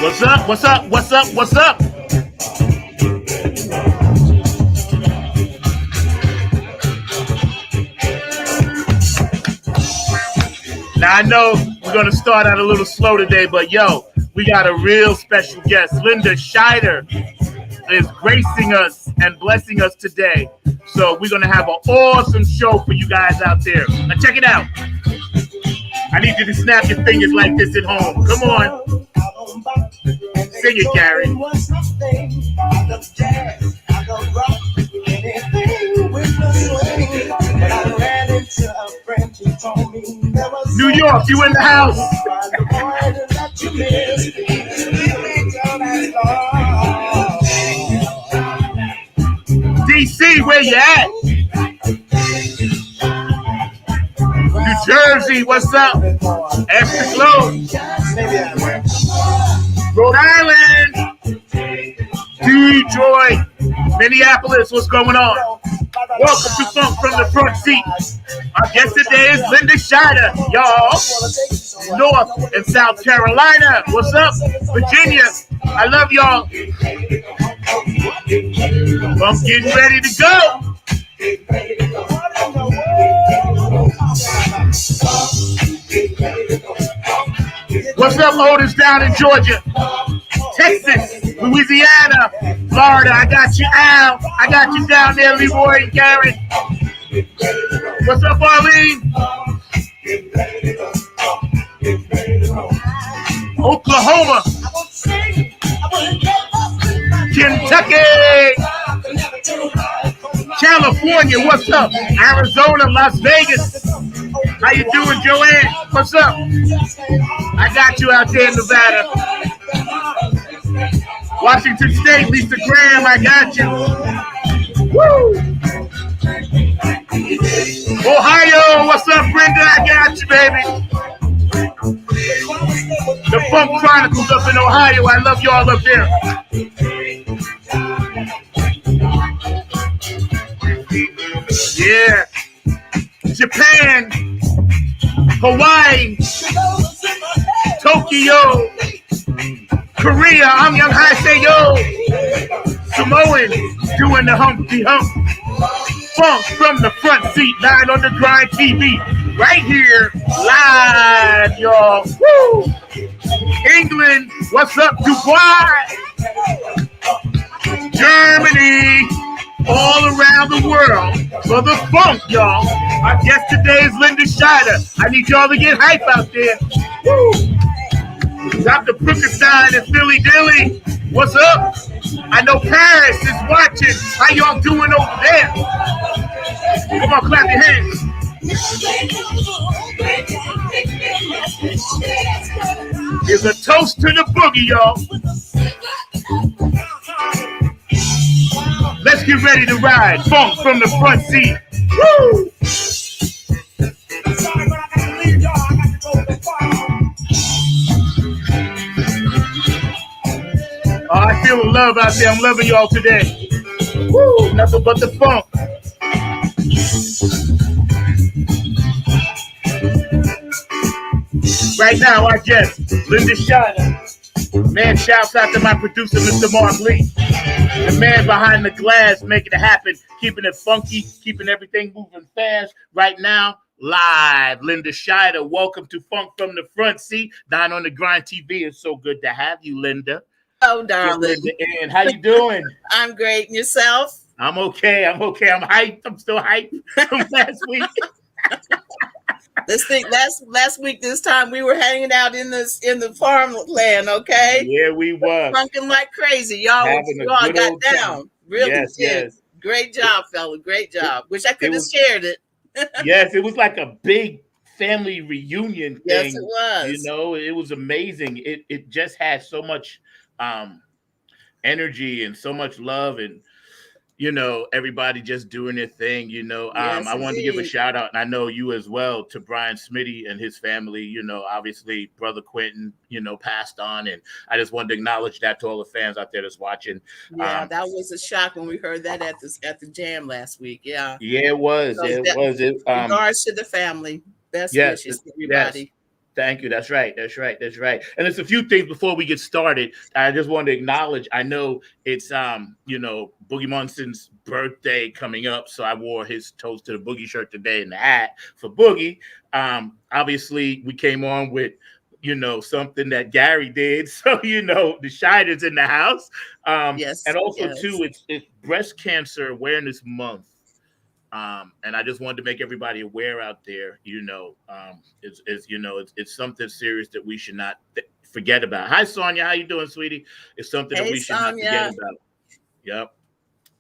What's up? What's up? What's up? What's up? Now I know we're gonna start out a little slow today, but yo, we got a real special guest. Linda Scheider is gracing us and blessing us today. So we're gonna have an awesome show for you guys out there. Now check it out. I need you to snap your fingers like this at home. Come on. Sing it, Gary. New York, you in the house. DC, where you at? New Jersey, what's up? Afterglow. Rhode Island. Detroit. Minneapolis, what's going on? Welcome to Funk from the Front Seat. Our guest today is Linda Scheider, y'all. North and South Carolina, what's up? Virginia, I love y'all. I'm getting ready to go. What's up, Otis down in Georgia? Texas, Louisiana, Florida, I got you, Al. I got you down there, Leroy and Garrett. What's up, Arlene? Oklahoma, Kentucky, California, what's up? Arizona, Las Vegas. How you doing, Joanne? What's up? I got you out there in Nevada. Washington State, Lisa Graham, I got you. Woo! Ohio, what's up, Brenda? I got you, baby. The Funk Chronicles up in Ohio. I love y'all up there. Yeah. Japan, Hawaii, Tokyo, Korea, I'm Young High, say yo. Samoan, doing the Humpty Hump. Funk from the Front Seat, live on the Grind TV. Right here, live, y'all. Woo! England, what's up, Dubai? Germany, all around the world for the funk, y'all. Our guest today is Linda Scheider. I need y'all to get hype out there. Woo! Dr. Brookenstein and Philly Dilly, what's up? I know Paris is watching. How y'all doing over there? Come on, clap your hands. Here's a toast to the boogie, y'all. Let's get ready to ride. Funk from the Front Seat. Woo! Oh, I feel the love out there. I'm loving y'all today. Woo! Nothing but the funk. Right now, our guest, Linda Scheider. Man, shouts out to my producer, Mr. Mark Lee. The man behind the glass, making it happen, keeping it funky, keeping everything moving fast. Right now, live, Linda Scheider. Welcome to Funk from the Front Seat. Down on the Grind TV. It's so good to have you, Linda. Oh, darling. And how you doing? I'm great. And yourself? I'm okay. I'm hyped. I'm still hyped from last week. Let's think. Last week, this time we were hanging out in the farmland. Okay. Yeah, we were funking like crazy. Y'all got down. Really? Yes. Great job, fella. Great job. Wish I could have shared it. Yes, it was like a big family reunion thing. Yes, it was. You know, it was amazing. It just had so much energy and so much love, and you know, everybody just doing their thing, you know. Yes, I wanted to give a shout out, and I know you as well, to Brian Smitty and his family. You know, obviously, Brother Quentin, you know, passed on, and I just wanted to acknowledge that to all the fans out there that's watching. Yeah, that was a shock when we heard that at the jam last week. Yeah, it was. So it was. Regards to the family. Best wishes to everybody. Thank you. That's right. That's right. That's right. And there's a few things before we get started. I just want to acknowledge. I know it's Boogie Munson's birthday coming up, so I wore his toast to the Boogie shirt today and the hat for Boogie. Obviously, we came on with something that Gary did, so the Shider's in the house. Yes, And also yes. too, it's Breast Cancer Awareness Month. And I just wanted to make everybody aware out there, it's something serious that we should not forget about. Hi, Sonia. How you doing, sweetie? It's something that Hey, we should not forget Sonia. about. Yep.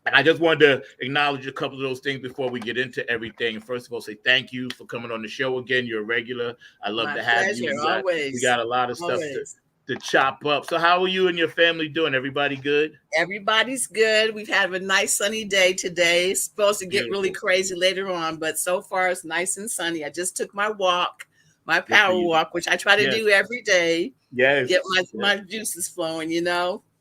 And I just wanted to acknowledge a couple of those things before we get into everything. First of all, say thank you for coming on the show again. You're a regular. I love My to have you. pleasure. We got a lot of stuff Always. to chop up. So how are you and your family doing? Everybody good? Everybody's good. We've had a nice sunny day today. It's supposed to get really crazy later on, but so far it's nice and sunny. I just took my walk, my power walk, which I try to do every day. Yes. Get my juices flowing,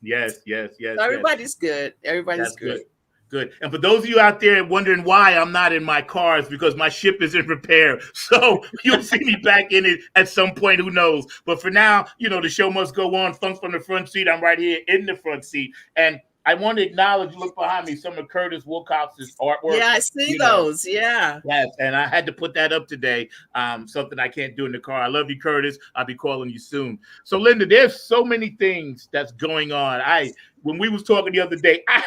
Yes. So everybody's good. Everybody's good. Good. And for those of you out there wondering why I'm not in my car, it's because my ship is in repair. So you'll see me back in it at some point, who knows. But for now, the show must go on. Funk from the front seat. I'm right here in the front seat. And I want to acknowledge, look behind me, some of Curtis Wilcox's artwork. Yeah, I see those. Yeah. Yes, and I had to put that up today. Something I can't do in the car. I love you, Curtis. I'll be calling you soon. So, Linda, there's so many things that's going on. When we was talking the other day, I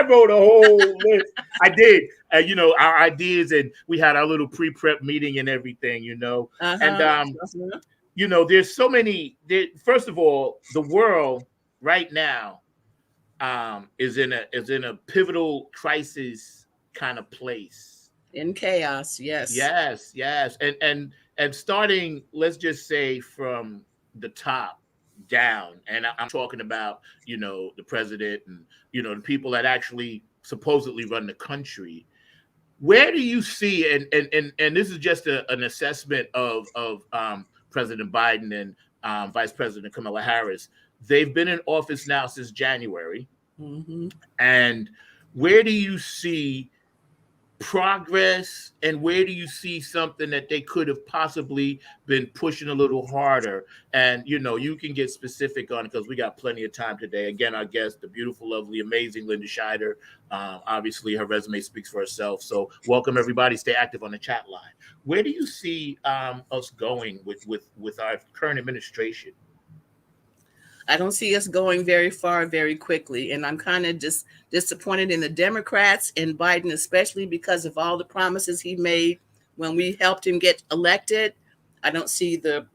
wrote a whole list. I did, our ideas, and we had our little pre-prep meeting and everything, And there's so many. First of all, the world right now is in a pivotal crisis kind of place. In chaos, yes. Yes. And starting, let's just say, from the top down. And I'm talking about, the president and, the people that actually supposedly run the country. Where do you see, and this is just an assessment of President Biden and Vice President Kamala Harris. They've been in office now since January. Mm-hmm. And where do you see progress, and where do you see something that they could have possibly been pushing a little harder? And you can get specific on it because we got plenty of time today. Again, our guest, the beautiful, lovely, amazing Linda Shider. Obviously her resume speaks for herself, so welcome everybody. Stay active on the chat line. Where do you see us going with our current administration? I don't see us going very far very quickly. And I'm kind of just disappointed in the Democrats and Biden, especially because of all the promises he made when we helped him get elected. I don't see the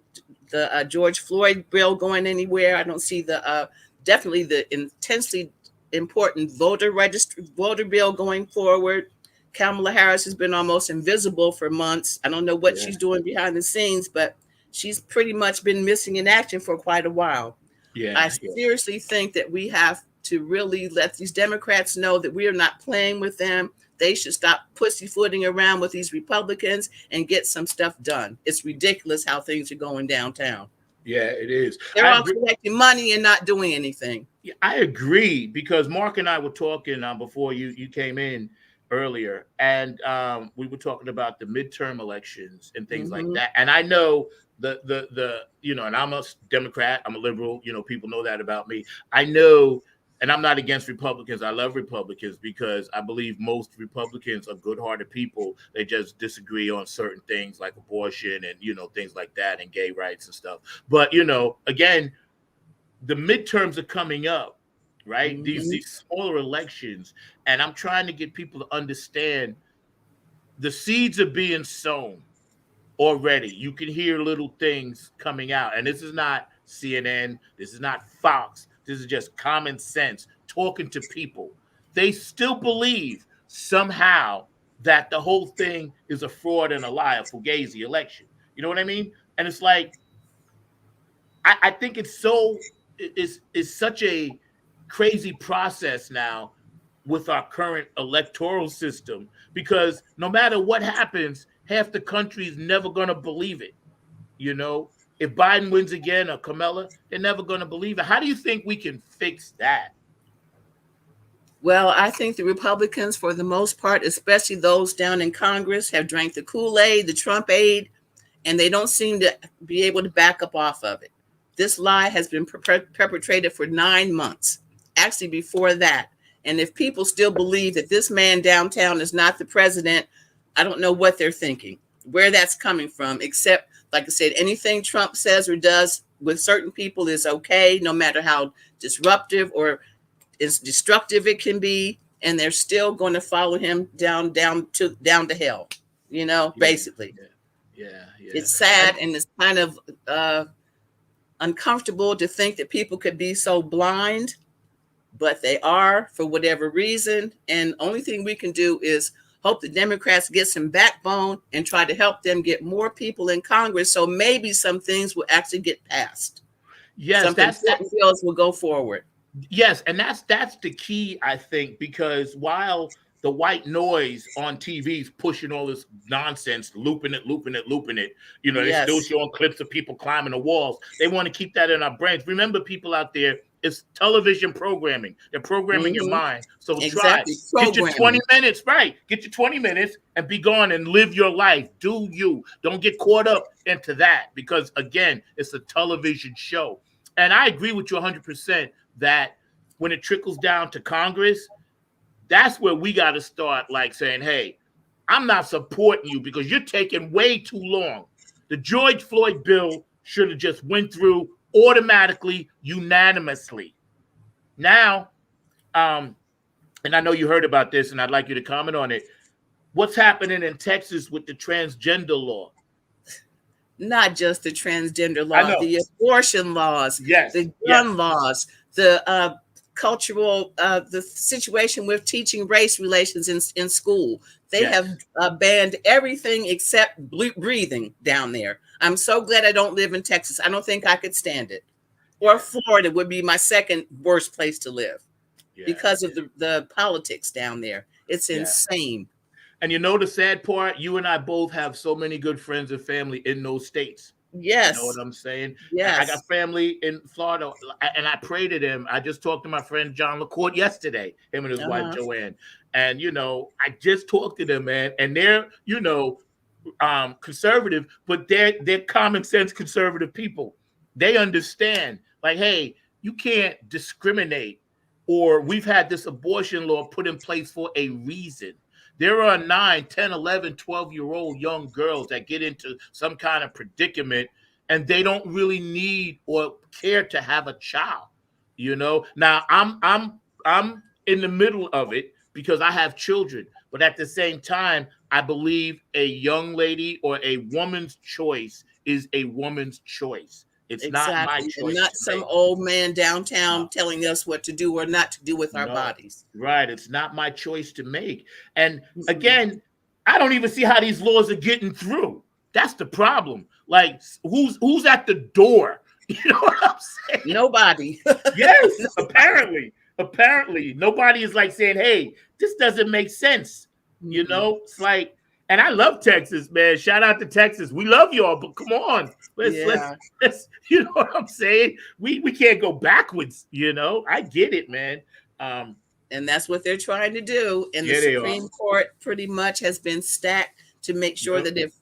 George Floyd bill going anywhere. I don't see definitely the intensely important voter bill going forward. Kamala Harris has been almost invisible for months. I don't know what she's doing behind the scenes, but she's pretty much been missing in action for quite a while. I seriously think that we have to really let these Democrats know that we are not playing with them. They should stop pussyfooting around with these Republicans and get some stuff done. It's ridiculous how things are going downtown. Yeah, it is. They're all collecting money and not doing anything. Yeah, I agree, because Mark and I were talking before you came in earlier, and we were talking about the midterm elections and things like that. And I know and I'm a Democrat, I'm a liberal, people know that about me. I know, and I'm not against Republicans. I love Republicans because I believe most Republicans are good-hearted people. They just disagree on certain things like abortion and, things like that, and gay rights and stuff. But, again, the midterms are coming up, right? Mm-hmm. These smaller elections. And I'm trying to get people to understand the seeds are being sown already. You can hear little things coming out. And this is not CNN. This is not Fox. This is just common sense talking to people. They still believe somehow that the whole thing is a fraud and a lie, a fugazi election. You know what I mean? And it's like, I think it's such a crazy process now with our current electoral system, because no matter what happens, half the country is never going to believe it. If Biden wins again or Kamala, they're never going to believe it. How do you think we can fix that? Well, I think the Republicans, for the most part, especially those down in Congress, have drank the Kool-Aid, the Trump aid, and they don't seem to be able to back up off of it. This lie has been perpetrated for 9 months, actually before that. And if people still believe that this man downtown is not the president, I don't know what they're thinking, where that's coming from, except, like I said, anything Trump says or does with certain people is okay, no matter how disruptive or as destructive it can be. And they're still going to follow him down to hell, basically. Yeah. It's sad, and it's kind of uncomfortable to think that people could be so blind, but they are for whatever reason. And only thing we can do is hope the Democrats get some backbone and try to help them get more people in Congress, so maybe some things will actually get passed. Yes, some bills will go forward. Yes, and that's the key, I think, because while the white noise on TV is pushing all this nonsense, looping it. They're still showing clips of people climbing the walls. They want to keep that in our brains. Remember, people out there, it's television programming. They're programming your mind. So exactly. Get your 20 minutes, right? Get your 20 minutes and be gone and live your life. Do you. Don't get caught up into that because, again, it's a television show. And I agree with you 100% that when it trickles down to Congress, that's where we got to start like saying, hey, I'm not supporting you because you're taking way too long. The George Floyd bill should have just went through automatically, unanimously. Now, and I know you heard about this and I'd like you to comment on it. What's happening in Texas with the transgender law? Not just the transgender law, the abortion laws, the gun laws, the cultural, the situation with teaching race relations in school. They have banned everything except breathing down there. I'm so glad I don't live in Texas. I don't think I could stand it. Or Florida would be my second worst place to live because of the politics down there. It's insane. And you know the sad part? You and I both have so many good friends and family in those states. Yes. You know what I'm saying? Yes. I got family in Florida, and I pray to them. I just talked to my friend John LaCourte yesterday, him and his wife Joanne. And, I just talked to them, man. And they're, conservative, but they're common sense conservative people. They understand, like, hey, you can't discriminate, or we've had this abortion law put in place for a reason. There are 9, 10, 11, 12-year-old young girls that get into some kind of predicament and they don't really need or care to have a child, Now, I'm in the middle of it because I have children, but at the same time, I believe a young lady or a woman's choice is a woman's choice. It's not my choice. And not some old man downtown telling us what to do or not to do with our bodies. Right. It's not my choice to make. And again, I don't even see how these laws are getting through. That's the problem. Like, who's at the door? You know what I'm saying? Nobody. Yes, apparently. Nobody is like saying, hey, this doesn't make sense. It's like, and I love Texas, man. Shout out to Texas. We love y'all, but come on. Let's you know what I'm saying? We can't go backwards, I get it, man. And that's what they're trying to do. And the Supreme Court pretty much has been stacked to make sure that if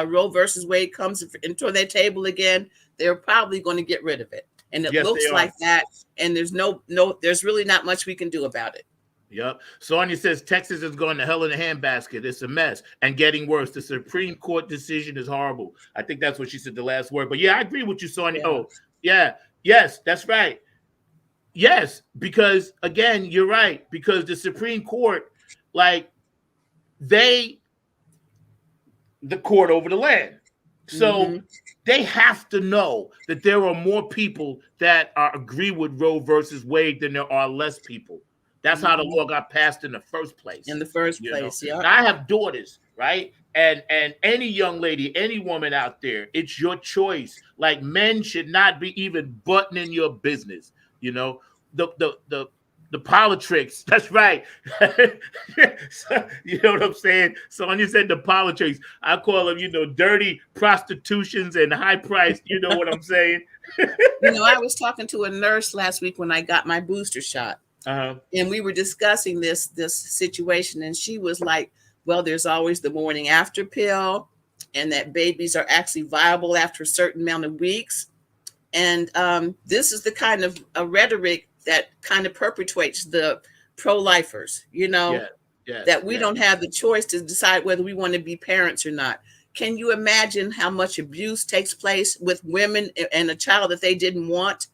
Roe versus Wade comes into their table again, they're probably going to get rid of it. And it looks like that. And there's there's really not much we can do about it. Yep. Sonia says Texas is going to hell in a handbasket. It's a mess and getting worse. The Supreme Court decision is horrible. I think that's what she said, the last word. But I agree with you, Sonia. Yeah. Oh, yeah. Yes, that's right. Yes, because again, you're right. Because the Supreme Court, like, the court over the land. So they have to know that there are more people that agree with Roe versus Wade than there are less people. That's how the law got passed in the first place. Yeah. I have daughters, right? And any young lady, any woman out there, it's your choice. Like, men should not be even buttoning your business. The politics. That's right. So, you know what I'm saying? Sonia said the politics. I call them, dirty prostitutions and high priced. You know what I'm saying? I was talking to a nurse last week when I got my booster shot. And we were discussing this situation, and she was like, well, there's always the morning after pill, and that babies are actually viable after a certain amount of weeks. And this is the kind of rhetoric that kind of perpetuates the pro-lifers, Yes, yes, that we yes. don't have the choice to decide whether we want to be parents or not. Can you imagine how much abuse takes place with women and a child that they didn't want?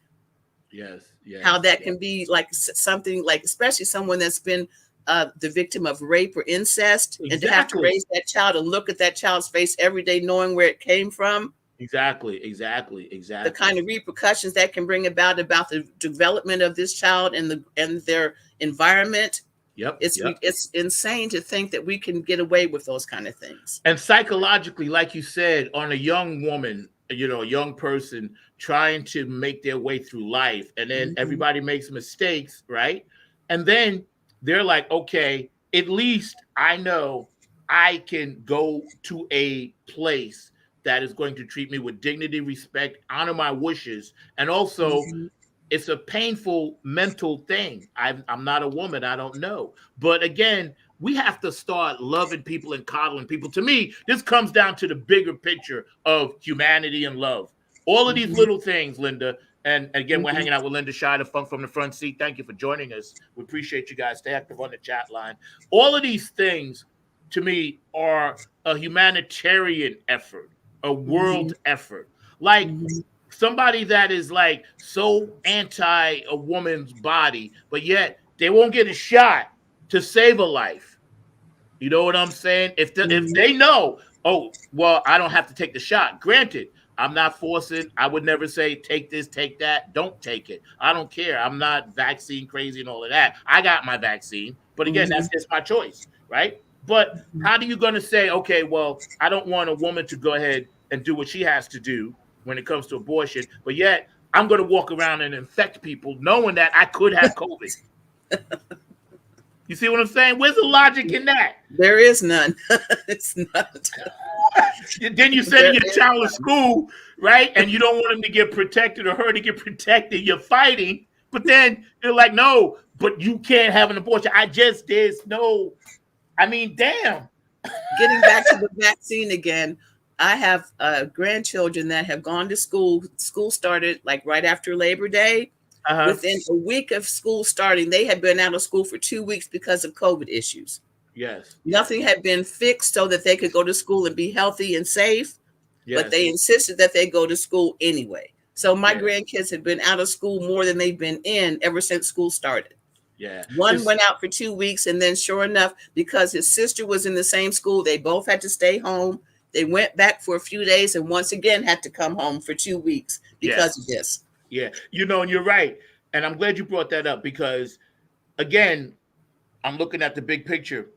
Yes, yes, How that yes. can be like something like, especially someone that's been the victim of rape or incest, and to have to Exactly. raise that child and look at that child's face every day, knowing where it came from, Exactly, exactly, the kind exactly. of repercussions that can bring about the development of this child and their environment. Yep, It's yep. it's insane to think that we can get away with those kind of things. And psychologically, like you said, on a young woman, a young person trying to make their way through life, and then Mhm. everybody makes mistakes, right? And then they're like, okay, at least I know I can go to a place that is going to treat me with dignity, respect, honor my wishes, and also Mhm. it's a painful mental thing. I'm not a woman. I don't know. But again, we have to start loving people and coddling people. To me, this comes down to the bigger picture of humanity and love. All of these Mhm. little things, Linda. And again, we're Mhm. hanging out with Linda Scheider, Funk from the Front Seat. Thank you for joining us. We appreciate you guys. Stay active on the chat line. All of these things, to me, are a humanitarian effort, a Mhm. world effort. Like Mhm. somebody that is like so anti a woman's body, but yet they won't get a shot to save a life. You know what I'm saying? If Mhm. they know, oh well, I don't have to take the shot. Granted, I'm not forcing. I would never say take this, take that. Don't take it. I don't care. I'm not vaccine crazy and all of that. I got my vaccine, but again, that's Mhm. just my choice, right? But how are you going to say, okay, well, I don't want a woman to go ahead and do what she has to do when it comes to abortion, but yet I'm going to walk around and infect people knowing that I could have COVID. You see what I'm saying? Where's the logic in that? There is none. It's not. Then you're There sending your is child to none. school, right? And you don't want him to get protected or her to get protected. You're fighting, but then you're like, no, but you can't have an abortion. I just did. No, I mean, damn. Getting back to the vaccine again, I have grandchildren that have gone to school. School started like right after Labor Day. Uh huh. Within a week of school starting, they had been out of school for 2 weeks because of COVID issues. Yes. Yes. Nothing had been fixed so that they could go to school and be healthy and safe, but Yes. they insisted that they go to school anyway. So my Yeah. grandkids have been out of school more than they've been in ever since school started. Yeah. One It's went out for 2 weeks, and then sure enough, because his sister was in the same school, they both had to stay home. They went back for a few days and once again had to come home for 2 weeks because of yes. this. Yeah. And you're right. And I'm glad you brought that up because again, I'm looking at the big picture.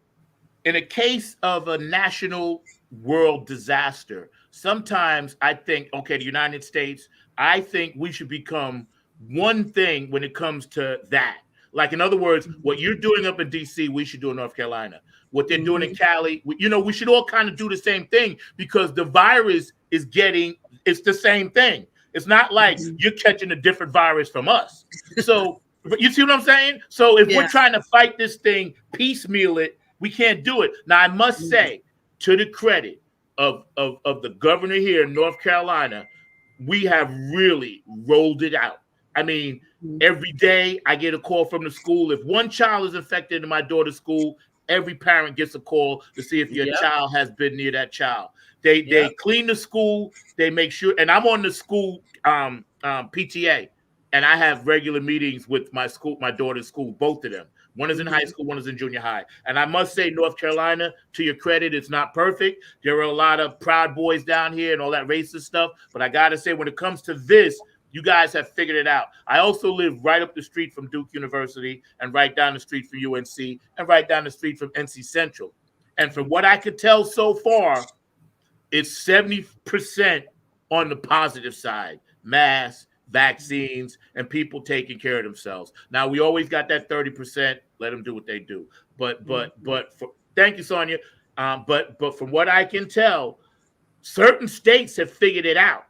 In a case of a national world disaster, sometimes I think, okay, the United States, I think we should become one thing when it comes to that. Like, in other words, what you're doing up in DC, we should do in North Carolina. What they're doing in Mhm. Cali, we should all kind of do the same thing because the virus it's the same thing. It's not like Mhm. you're catching a different virus from us. So, you see what I'm saying? So, if we're Yeah. trying to fight this thing, piecemeal it, we can't do it. Now, I must Mhm. say, to the credit of the governor here in North Carolina, we have really rolled it out. I mean, every day I get a call from the school. If one child is infected in my daughter's school, every parent gets a call to see if your Yep. child has been near that child. They Yep. clean the school. They make sure, and I'm on the school PTA, and I have regular meetings with my daughter's school, both of them. One is in high Mhm. school, one is in junior high. And I must say, North Carolina, to your credit, it's not perfect. There are a lot of Proud Boys down here and all that racist stuff. But I got to say, when it comes to this, you guys have figured it out. I also live right up the street from Duke University and right down the street from UNC and right down the street from NC Central. And from what I could tell so far, it's 70% on the positive side, masks, vaccines, and people taking care of themselves. Now we always got that 30%. Let them do what they do. Thank you, Sonia. But from what I can tell, certain states have figured it out.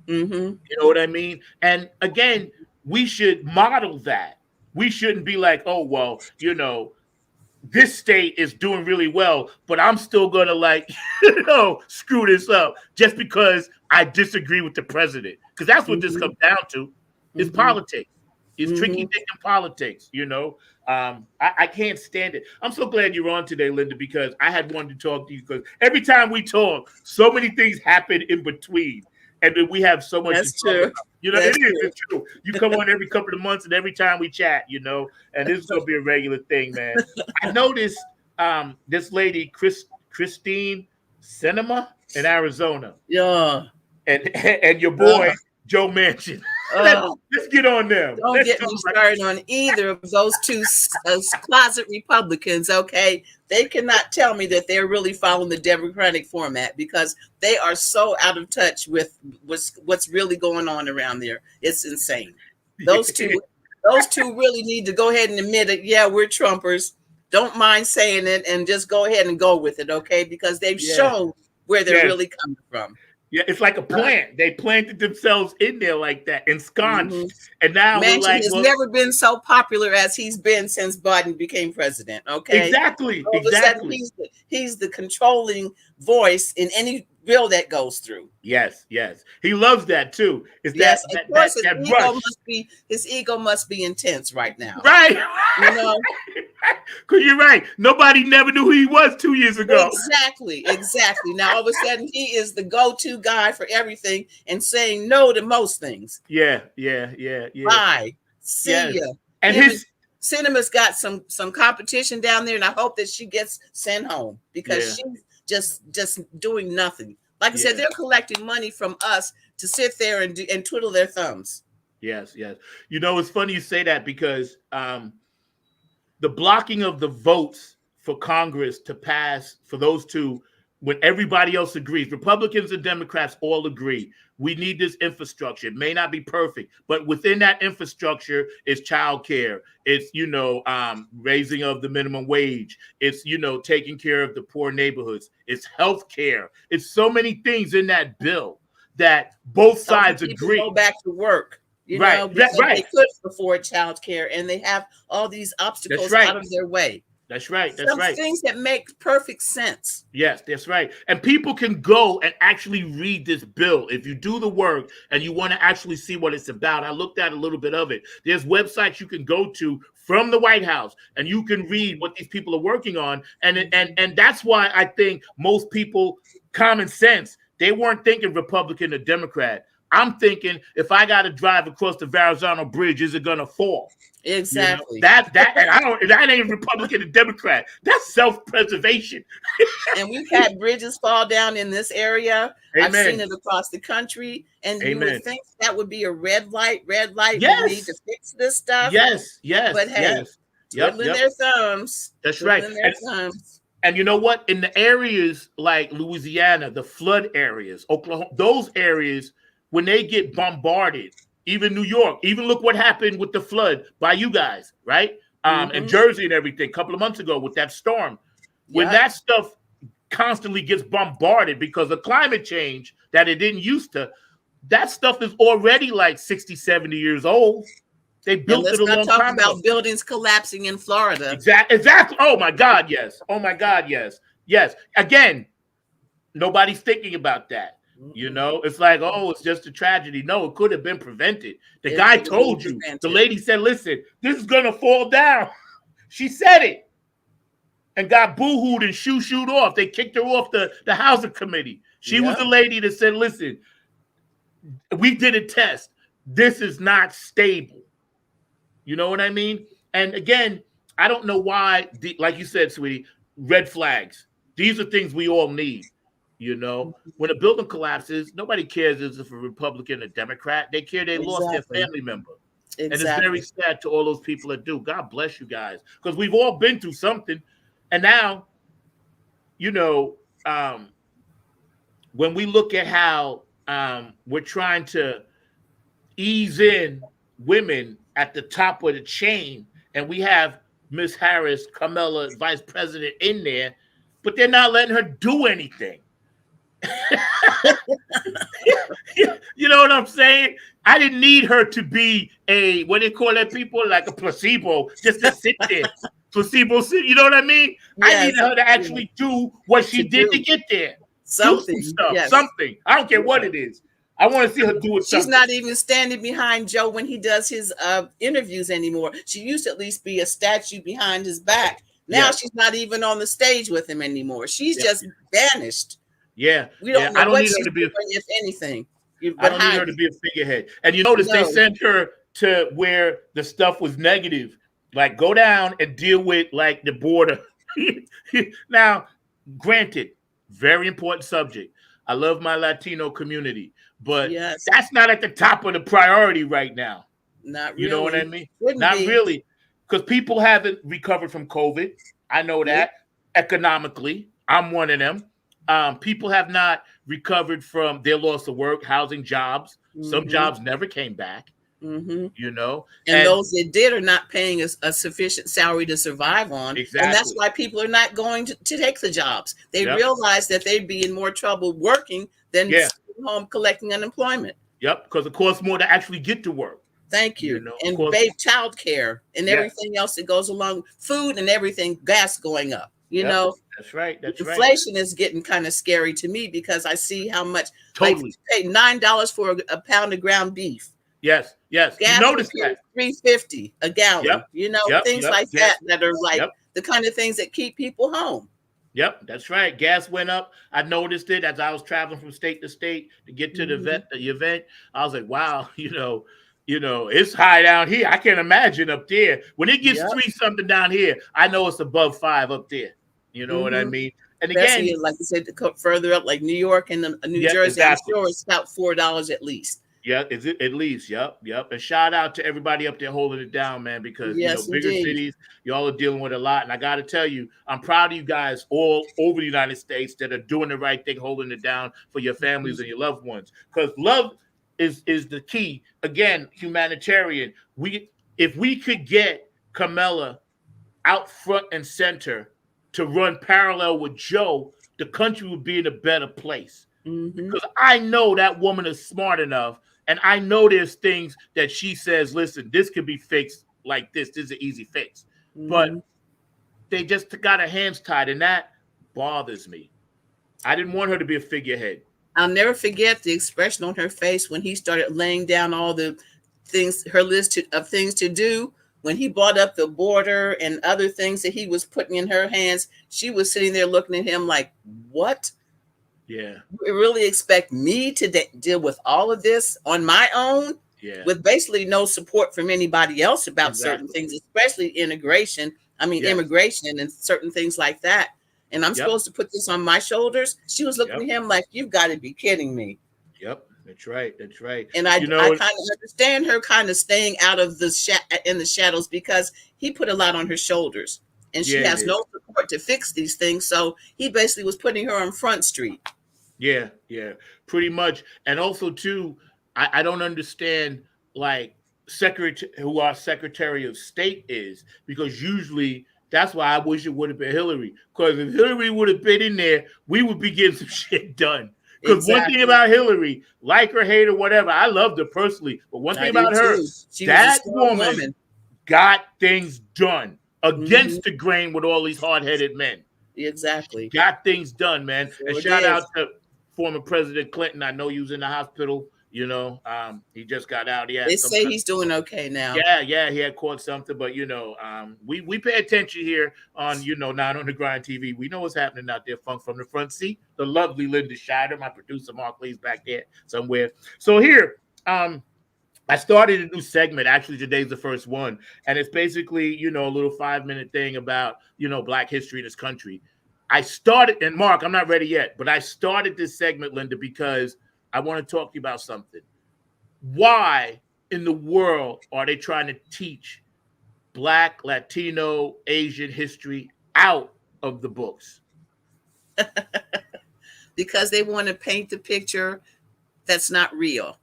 Mhm. You know what I mean? And again, we should model that. We shouldn't be like, oh well, this state is doing really well, but I'm still gonna like, screw this up just because I disagree with the president. Because that's what this Mm-hmm. comes down to. It's Mm-hmm. politics. It's tricky Mm-hmm. thinking politics, I can't stand it. I'm so glad you're on today, Linda, because I had wanted to talk to you because every time we talk, so many things happen in between. And then we have so much to That's talk true. about. That's It is. true. It's true. You come on every couple of months and every time we chat, and this is going to be a regular thing, man. I noticed this lady, Christine Cinema in Arizona, Yeah. and your Uh, boy, Joe Manchin. uh, Let's get on them. don't Let's get talk me about started on either of those two closet Republicans, okay? They cannot tell me that they're really following the Democratic format because they are so out of touch with what's really going on around there. It's insane. Those two really need to go ahead and admit it. Yeah, we're Trumpers. Don't mind saying it and just go ahead and go with it, okay? Because they've shown where they're really coming from. Yeah, it's like a plant. They planted themselves in there like that, ensconced. Mm-hmm. And now Manchin we're like, has never been so popular as he's been since Biden became president. Okay, exactly, all of a sudden he's the controlling voice in any bill that goes through. Yes, he loves that too. Is yes, that of course that rush? His ego must be intense right now, right? Because you're right. Nobody never knew who he was 2 years ago. Exactly. Now all of a sudden he is the go-to guy for everything and saying no to most things. Yeah. Bye. See ya. And Cinema's got some competition down there, and I hope that she gets sent home because she's just doing nothing. Like I said, they're collecting money from us to sit there and twiddle their thumbs. Yes. It's funny you say that because the blocking of the votes for Congress to pass for those two, when everybody else agrees, Republicans and Democrats all agree, we need this infrastructure. It may not be perfect, but within that infrastructure is childcare. It's, raising of the minimum wage. It's, taking care of the poor neighborhoods. It's health care. It's so many things in that bill that both sides agree. Go back to work. Right. They could afford child care and they have all these obstacles out of their way. That's right. Some things that make perfect sense. Yes, that's right. And people can go and actually read this bill. If you do the work and you want to actually see what it's about, I looked at a little bit of it. There's websites you can go to from the White House and you can read what these people are working on. And that's why I think most people, common sense, they weren't thinking Republican or Democrat. I'm thinking, if I got to drive across the Verrazano Bridge, is it going to fall? Exactly. That ain't Republican and Democrat. That's self-preservation. And we've had bridges fall down in this area. Amen. I've seen it across the country. And you would think that would be a red light. Yes. We need to fix this stuff. Yes. But hey, twiddling their thumbs. That's right. And you know what? In the areas like Louisiana, the flood areas, Oklahoma, those areas, when they get bombarded, even New York, even look what happened with the flood by you guys, right? And Jersey and everything a couple of months ago with that storm. When that stuff constantly gets bombarded because of climate change that it didn't used to, that stuff is already like 60, 70 years old. They built it a long time ago. Let's not talk about buildings collapsing in Florida. Exactly. Oh, my God, yes. Yes. Again, nobody's thinking about that. It's like, it's just a tragedy. No, it could have been prevented. The guy told you. The lady said, listen, this is going to fall down. She said it and got boo-hooed and shooed off. They kicked her off the housing committee. She was the lady that said, listen, we did a test. This is not stable. You know what I mean? And again, I don't know why, like you said, sweetie, red flags. These are things we all need. When a building collapses, nobody cares if it's a Republican or Democrat. They care they lost their family member. Exactly. And it's very sad to all those people that do. God bless you guys. Because we've all been through something. And now, when we look at how we're trying to ease in women at the top of the chain, and we have Miss Harris, Kamala, vice president in there, but they're not letting her do anything. You know what I'm saying? I didn't need her to be a, what they call that, people, like a placebo, just to sit there. Placebo sit, you know what I mean? I Yes, needed her to yeah, actually do what she to did to do get there. Do some something. stuff, Yes. something. I don't care what it is. I want to see her doing She's something. not even standing behind Joe when he does his interviews anymore. She used to at least be a statue behind his back. Now Yeah, she's not even on the stage with him anymore. She's yeah, just vanished. yeah, We yeah. don't know I don't what need her she's to be. doing, if anything, I but don't need her to hiding. be a figurehead. And you notice they No. sent her to where the stuff was negative. Like, go down and deal with like the border. Now, granted, very important subject. I love my Latino community, but Yes, that's not at the top of the priority right now. not You know what I really. mean? Wouldn't Not be. really. Because people haven't recovered from COVID. I know Nope. that. Economically, I'm one of them. People have not recovered from their loss of work, housing, jobs. Some Mm-hmm. jobs never came back, Mm-hmm. you know? And And those that did are not paying a sufficient salary to survive on. And that's exactly. why people are not going to take the jobs. They Yep. realize that they'd be in more trouble working than Yeah. sitting home collecting unemployment. Yep. Because it costs more to actually get to work. Thank You you. know, of And course. babe child care and Yeah. everything else that goes along, food and everything, gas going up. You Yep. know, That's right. That's right. inflation is getting kind of scary to me because I see how much, like, Totally. pay $9 for a pound of ground beef. Yes. Yes. You Gas notice appears that. $3.50 a gallon. Yep. You know, Yep. things Yep. like Gas. that are like Yep. the kind of things that keep people home. Yep, that's right. Gas went up. I noticed it as I was traveling from state to state to get to the event. I was like, wow, it's high down here. I can't imagine up there. When it gets Yep. 3 something down here, I know it's above 5 up there. You know what I mean? And Especially, again, like you said, to go further up, like New York and New yeah, Jersey, exactly. I'm sure it's about $4 at least. Yeah, is it at least? Yep. And shout out to everybody up there holding it down, man, because Yes, bigger indeed. cities, y'all are dealing with a lot. And I got to tell you, I'm proud of you guys all over the United States that are doing the right thing, holding it down for your families and your loved ones. Because love is the key. Again, humanitarian. If we could get Kamala out front and center to run parallel with Joe, the country would be in a better place. Because I know that woman is smart enough, and I know there's things that she says, listen, this could be fixed like this. This is an easy fix. But they just got her hands tied, and that bothers me. I didn't want her to be a figurehead. I'll never forget the expression on her face when he started laying down all the things, her list of things to do. When he brought up the border and other things that he was putting in her hands, she was sitting there looking at him like, what? Yeah. You really expect me to deal with all of this on my own? Yeah. With basically no support from anybody else about certain Exactly. things, especially immigration and certain things like that. And I'm supposed to put this on my shoulders. She was looking at him like, you've got to be kidding me. Yep. That's right. That's right. And I kind of understand her kind of staying out of in the shadows because he put a lot on her shoulders and she has no support to fix these things. So he basically was putting her on Front Street. Yeah, pretty much. And also, too, I don't understand, like, who our Secretary of State is, because usually that's why I wish it would have been Hillary. Because if Hillary would have been in there, we would be getting some shit done. Because one thing about Hillary, like her, hate her, whatever, I loved her personally, but one thing about her, that woman got things done against the grain with all these hard-headed men. Exactly. She got things done, man. And shout out to former President Clinton. I know he was in the hospital. He just got out. They say he's doing okay now. Yeah, he had caught something, but we pay attention here on Not on the Grind TV. We know what's happening out there from the front seat. The lovely Linda Scheider, my producer Mark Lee's back there somewhere. So here, I started a new segment. Actually, today's the first one, and it's basically a little 5-minute thing about Black history in this country. I started, and Mark, I'm not ready yet, but I started this segment, Linda, because I want to talk to you about something. Why in the world are they trying to teach Black, Latino, Asian history out of the books? Because they want to paint the picture that's not real.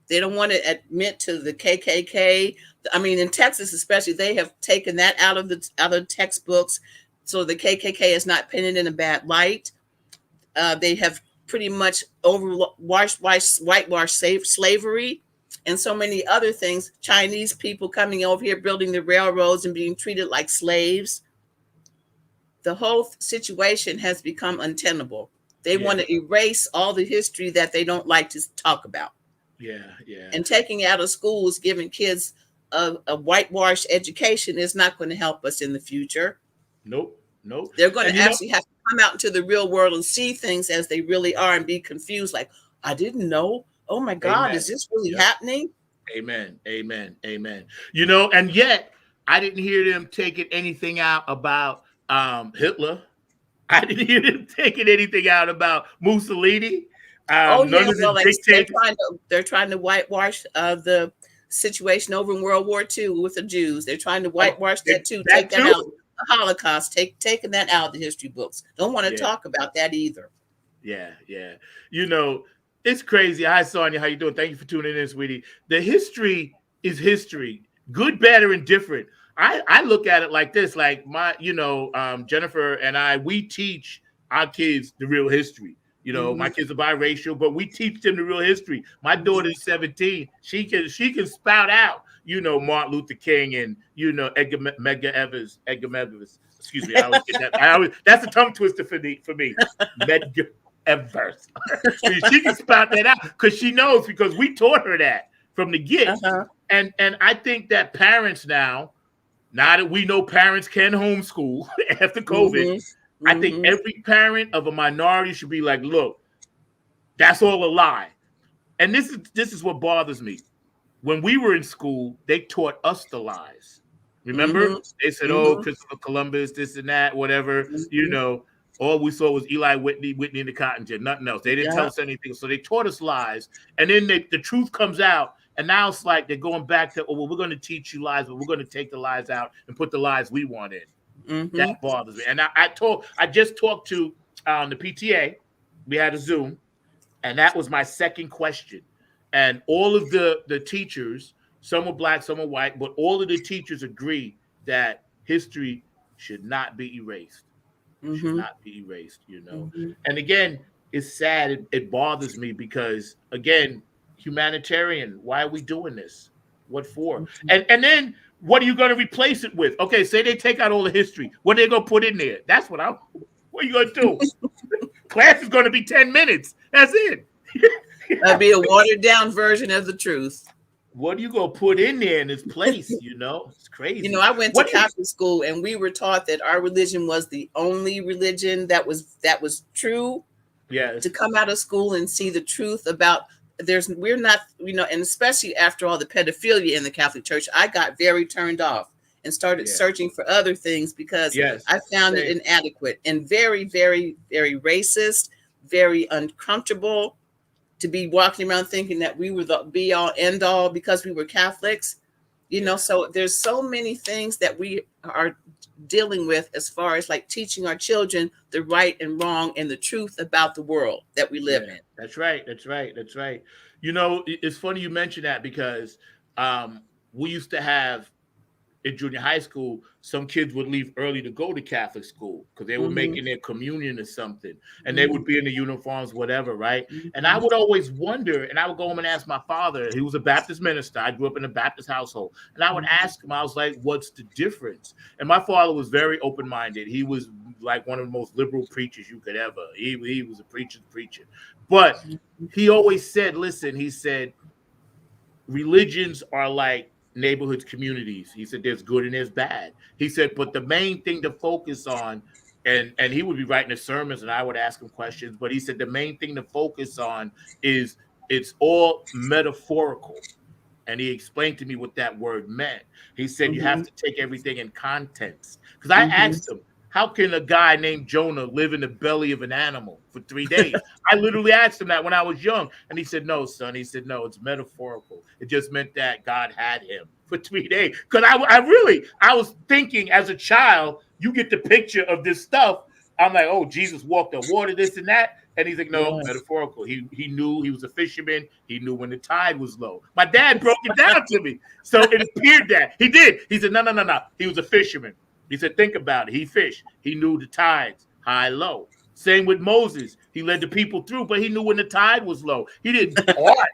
They don't want to admit to the KKK. I mean, in Texas especially, they have taken that out of the textbooks, so the KKK is not painted in a bad light. They have pretty much whitewashed slavery, and so many other things. Chinese people coming over here, building the railroads and being treated like slaves. The whole situation has become untenable. They want to erase all the history that they don't like to talk about. Yeah, yeah. And taking out of schools, giving kids a whitewashed education is not going to help us in the future. Nope, nope. They're going to actually have to come out into the real world and see things as they really are and be confused. Like, I didn't know. Oh my God, is this really happening? Amen, amen, amen. You know, and yet I didn't hear them taking anything out about Hitler. I didn't hear them taking anything out about Mussolini. Well, like they're trying to whitewash the situation over in World War II with the Jews. They're trying to whitewash that too. Take that out. The Holocaust, taking that out of the history books. Don't want to talk about that either. Yeah, yeah. You know, it's crazy. Hi, Sonia. How you doing? Thank you for tuning in, sweetie. The history is history. Good, bad, or indifferent. I look at it like this, like Jennifer and I, we teach our kids the real history. You know, my kids are biracial, but we teach them the real history. My daughter's 17. She can spout out, Martin Luther King and, Edgar Evers. Excuse me. I always get that. That's a tongue twister for me. Medgar Evers. She can spout that out because she knows, because we taught her that from the get. And I think that parents now that we know parents can homeschool after COVID, I think every parent of a minority should be like, look, that's all a lie. And this is what bothers me. When we were in school, they taught us the lies. Remember? They said, oh, Christopher Columbus, this and that, whatever. All we saw was Eli Whitney in the cotton gin, nothing else. They didn't tell us anything. So they taught us lies. And then the truth comes out. And now it's like they're going back to, we're going to teach you lies, but we're going to take the lies out and put the lies we want in. That bothers me. And I just talked to the PTA. We had a Zoom, and that was my second question. And all of the teachers, some were black, some were white, but all of the teachers agree that history should not be erased. Should not be erased, And again, it's sad. It bothers me because, again, humanitarian. Why are we doing this? What for? And then what are you going to replace it with? Okay, say they take out all the history. What are they going to put in there? That's what are you going to do? Class is going to be 10 minutes. That's it. That'd be a watered down version of the truth. What are you going to put in there in its place? It's crazy. I went to Catholic school, and we were taught that our religion was the only religion that was true. Yes. To come out of school and see the truth about we're not, and especially after all the pedophilia in the Catholic Church, I got very turned off and started searching for other things because I found it inadequate and very, very, very racist, very uncomfortable to be walking around thinking that we were the be all end all because we were Catholics, so there's so many things that we are dealing with as far as like teaching our children the right and wrong and the truth about the world that we live in. That's right. It's funny you mention that because we used to have in junior high school, some kids would leave early to go to Catholic school because they were making their communion or something, and they would be in the uniforms, whatever, right? And I would always wonder, and I would go home and ask my father. He was a Baptist minister. I grew up in a Baptist household, and I would ask him. I was like, "What's the difference?" And my father was very open-minded. He was like one of the most liberal preachers you could ever. He was a preacher, but he always said, "Listen," he said, "religions are like neighborhoods, communities." He said there's good and there's bad. He said, but the main thing to focus on, and he would be writing his sermons and I would ask him questions, but he said the main thing to focus on is it's all metaphorical. And he explained to me what that word meant. He said you have to take everything in context. Because I asked him, how can a guy named Jonah live in the belly of an animal for 3 days? I literally asked him that when I was young. And he said, no, son. He said, no, it's metaphorical. It just meant that God had him for 3 days. Because I was thinking as a child, you get the picture of this stuff. I'm like, oh, Jesus walked on water, this and that. And he's like, no, metaphorical. He knew he was a fisherman. He knew when the tide was low. My dad broke it down to me. So it appeared that. He did. He said, no. He was a fisherman. He said, think about it. He fished. He knew the tides, high, low. Same with Moses. He led the people through, but he knew when the tide was low. He didn't part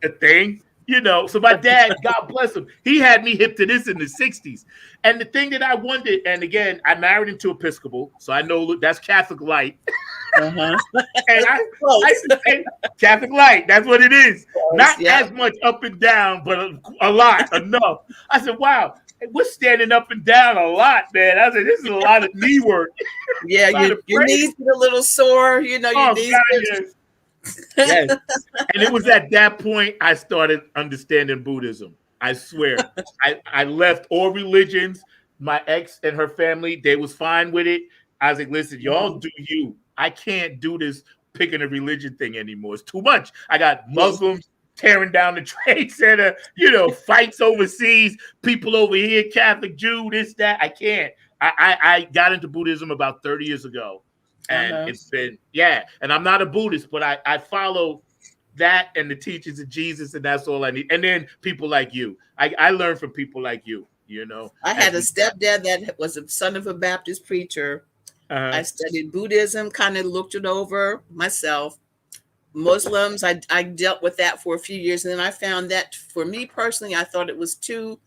the thing. You know, so my dad, God bless him, he had me hip to this in the 60s. And the thing that I wondered, and again, I married into Episcopal, so I know that's Catholic light. Uh-huh. And I used to say Catholic light, that's what it is. Not yeah. as much up and down, but a lot, enough. I said, wow, we're standing up and down a lot, man. I said, this is a lot of knee work. Yeah, your knees get a little sore, you know, your knees. Yes. Yes. And it was at that point I started understanding Buddhism. I swear. I left all religions. My ex and her family, they was fine with it. I was like, listen, y'all do you. I can't do this picking a religion thing anymore. It's too much. I got Muslims tearing down the Trade Center, you know, fights overseas, people over here, Catholic, Jew, this, that. I can't. I got into Buddhism about 30 years ago. And it's been, and I'm not a Buddhist, but I follow that and the teachings of Jesus, and that's all I need. And then people like you. I learn from people like you, you know. I had a stepdad that was a son of a Baptist preacher. I studied Buddhism, kind of looked it over myself. Muslims, I dealt with that for a few years. And then I found that for me personally, I thought it was too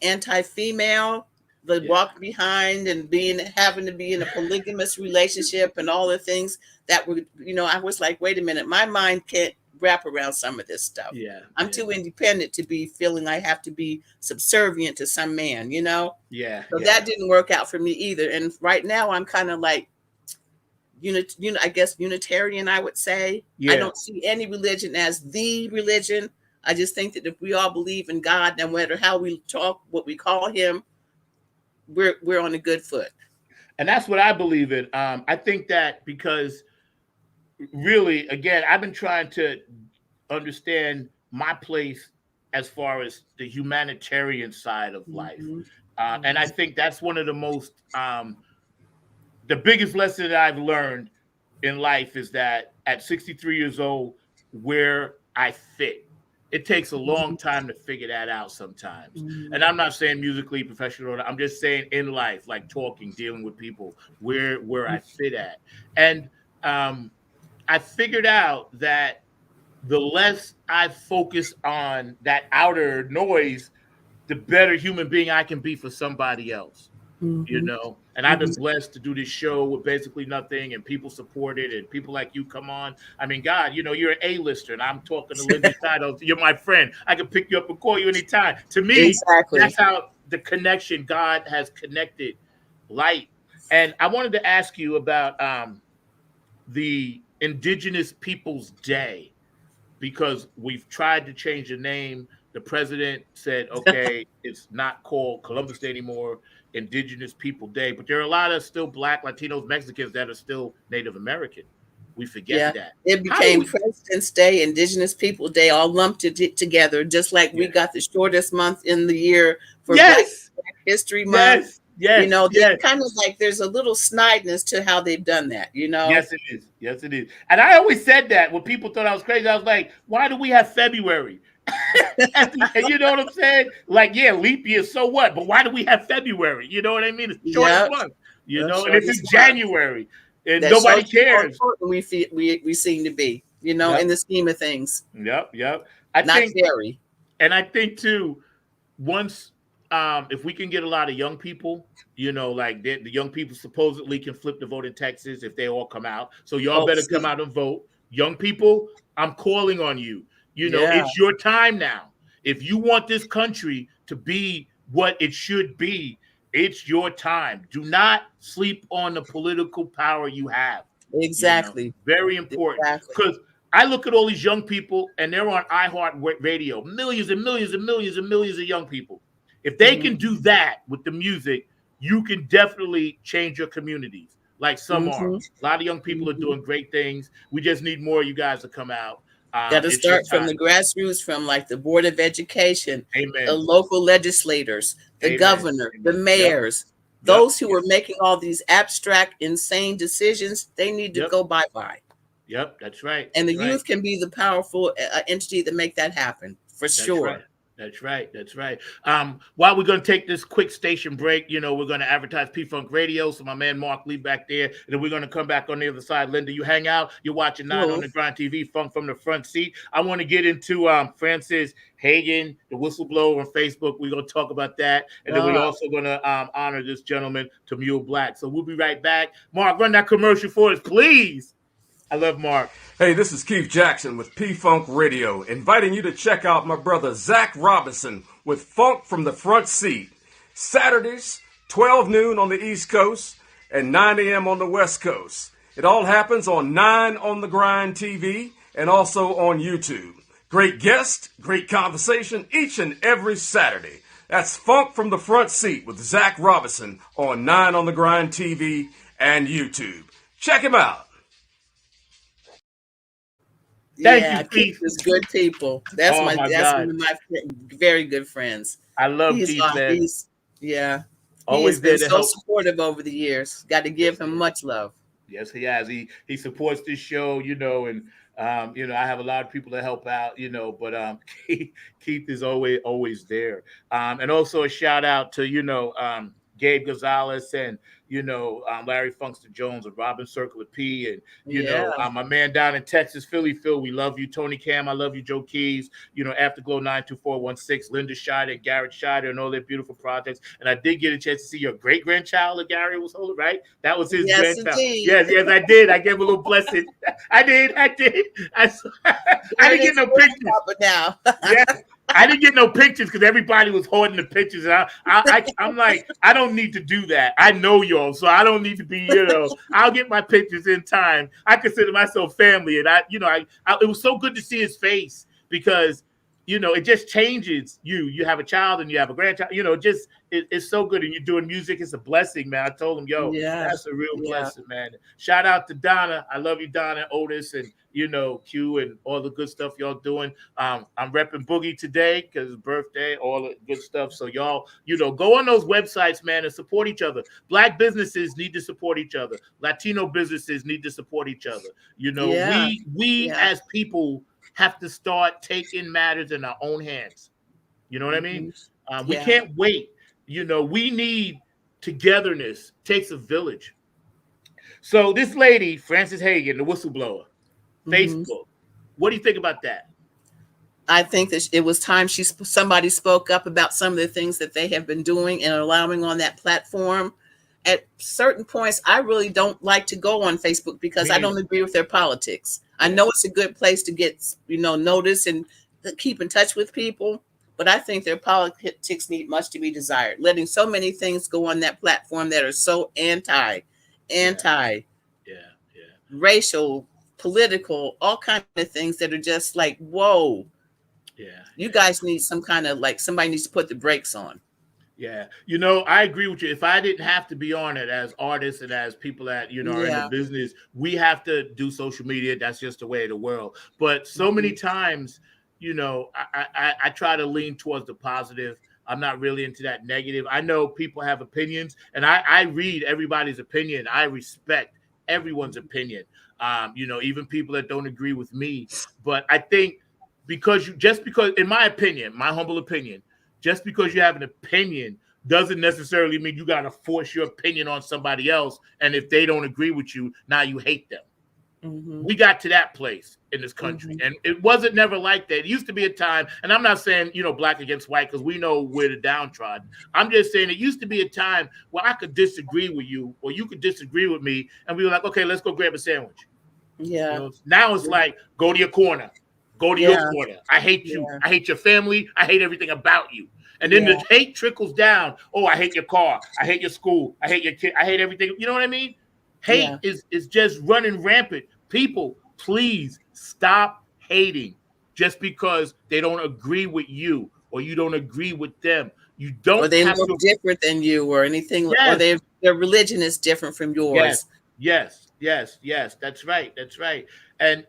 anti-female. The walk behind and having to be in a polygamous relationship and all the things that were, you know, I was like, wait a minute, my mind can't wrap around some of this stuff. I'm too independent to be feeling I have to be subservient to some man, you know? So that didn't work out for me either. And right now I'm kind of like, I guess Unitarian, I would say. I don't see any religion as the religion. I just think that if we all believe in God, no matter how we talk, what we call him, we're on a good foot. And that's what I believe in. I think that because really, again, I've been trying to understand my place as far as the humanitarian side of life. And I think that's one of the most, the biggest lesson that I've learned in life is that at 63 years old, where I fit. It takes a long time to figure that out sometimes. And I'm not saying musically, professional. I'm just saying in life, like talking, dealing with people, where I fit at. And I figured out that the less I focus on that outer noise, the better human being I can be for somebody else. You know, and I've been blessed to do this show with basically nothing, and people support it, and people like you come on. I mean, God, you know, you're an A-lister, and I'm talking to Linda Scheidel. You're my friend. I can pick you up and call you anytime. To me, that's how the connection God has connected light. And I wanted to ask you about the Indigenous Peoples Day, because we've tried to change the name. The president said, okay, it's not called Columbus Day anymore, Indigenous People Day. But there are a lot of still Black, Latinos, Mexicans that are still Native American. We forget that. It became President's Day, Indigenous People Day, all lumped together, just like we got the shortest month in the year for Black History Month. You know, kind of like there's a little snideness to how they've done that, you know? Yes, it is. Yes, it is. And I always said that when people thought I was crazy. I was like, why do we have February? And you know what I'm saying? Like, leap year, so what? But why do we have February? You know what I mean? It's the shortest month, you know, and it's in January, and nobody cares. We seem to be, you know, in the scheme of things. Yep. Very. And I think too, once if we can get a lot of young people, you know, like the young people supposedly can flip the vote in Texas if they all come out. So y'all better come out and vote. Young people, I'm calling on you. You know, it's your time now. If you want this country to be what it should be, it's your time. Do not sleep on the political power you have. Exactly. You know? Very important. Because I look at all these young people and they're on iHeart Radio, millions and millions and millions and millions of young people. If they can do that with the music, you can definitely change your communities. Like some are. A lot of young people are doing great things. We just need more of you guys to come out. Got to start from the grassroots, from like the Board of Education, the local legislators, the governor, the mayors, those who are making all these abstract, insane decisions. They need to go bye-bye. Yep, that's right. And the youth can be the powerful entity that make that happen, for sure. Right. That's right. That's right. While we're going to take this quick station break, we're going to advertise P Funk Radio. So my man Mark Lee back there, and then we're going to come back on the other side. Linda, you hang out. You're watching Nine on Cool. the Grind TV, Funk from the front seat. I want to get into Francis Hagen, the whistleblower on Facebook. We're going to talk about that, and then we're also going to honor this gentleman, Tamil Black. So we'll be right back. Mark, run that commercial for us, please. I love Mark. Hey, this is Keith Jackson with P-Funk Radio, inviting you to check out my brother Zach Robinson with Funk from the Front Seat. Saturdays, 12 noon on the East Coast and 9 a.m. on the West Coast. It all happens on 9 on the Grind TV and also on YouTube. Great guest, great conversation each and every Saturday. That's Funk from the Front Seat with Zach Robinson on 9 on the Grind TV and YouTube. Check him out. Thank you, Keith. Is good people. That's one of my very good friends. I love Keith, man. Always been so supportive over the years. Got to give him much love. Yes, he has. He supports this show, and I have a lot of people to help out, but Keith is always there. And also a shout out to Gabe Gonzalez and Larry Funkster Jones and Robin Circle of P and my man down in Texas, Philly Phil, we love you. Tony Cam, I love you. Joe Keys, Afterglow 92416, Linda Scheider, Garrett Scheider, and all their beautiful projects. And I did get a chance to see your great grandchild that Gary was holding, right? That was his grandchild. Indeed. Yes, I did. I gave him a little blessing. I did. I didn't get no pictures. But now. Yes. I didn't get no pictures because everybody was hoarding the pictures. And I'm like, I don't need to do that. I know y'all, so I don't need to be, I'll get my pictures in time. I consider myself family. And it was so good to see his face because, it just changes you. You have a child and you have a grandchild, it's so good. And you're doing music. It's a blessing, man. I told him, that's a real blessing, man. Shout out to Donna. I love you, Donna, Otis, and, Q and all the good stuff y'all doing. I'm repping Boogie today because it's birthday, all the good stuff. So y'all, go on those websites, man, and support each other. Black businesses need to support each other. Latino businesses need to support each other. We as people have to start taking matters in our own hands. You know what I mean? We can't wait. We need togetherness. Takes a village. So this lady, Francis Hagen, the whistleblower, Facebook. What do you think about that? I think that it was time somebody spoke up about some of the things that they have been doing and allowing on that platform. At certain points, I really don't like to go on Facebook because I don't agree with their politics. I know it's a good place to get, notice and keep in touch with people, but I think their politics need much to be desired. Letting so many things go on that platform that are so anti, racial, political, all kinds of things that are just like, whoa. Yeah. You guys need some kind of somebody needs to put the brakes on. Yeah. I agree with you. If I didn't have to be on it as artists and as people that, are in the business, we have to do social media. That's just the way of the world. But so many times, I try to lean towards the positive. I'm not really into that negative. I know people have opinions and I read everybody's opinion. I respect everyone's opinion. Even people that don't agree with me. But I think because in my opinion, my humble opinion, just because you have an opinion doesn't necessarily mean you got to force your opinion on somebody else. And if they don't agree with you, now you hate them. We got to that place in this country. And it wasn't never like that. It used to be a time, and I'm not saying, black against white, because we know we're the downtrodden. I'm just saying it used to be a time where I could disagree with you or you could disagree with me. And we were like, okay, let's go grab a sandwich. Yeah. Now it's like, go to your corner. Go to your corner. I hate you. I hate your family. I hate everything about you. And then the hate trickles down. Oh, I hate your car. I hate your school. I hate your kid. I hate everything. You know what I mean? Hate is just running rampant. People, please stop hating just because they don't agree with you or you don't agree with them. You don't. Or they look different than you or anything. Or their religion is different from yours. Yes. That's right. And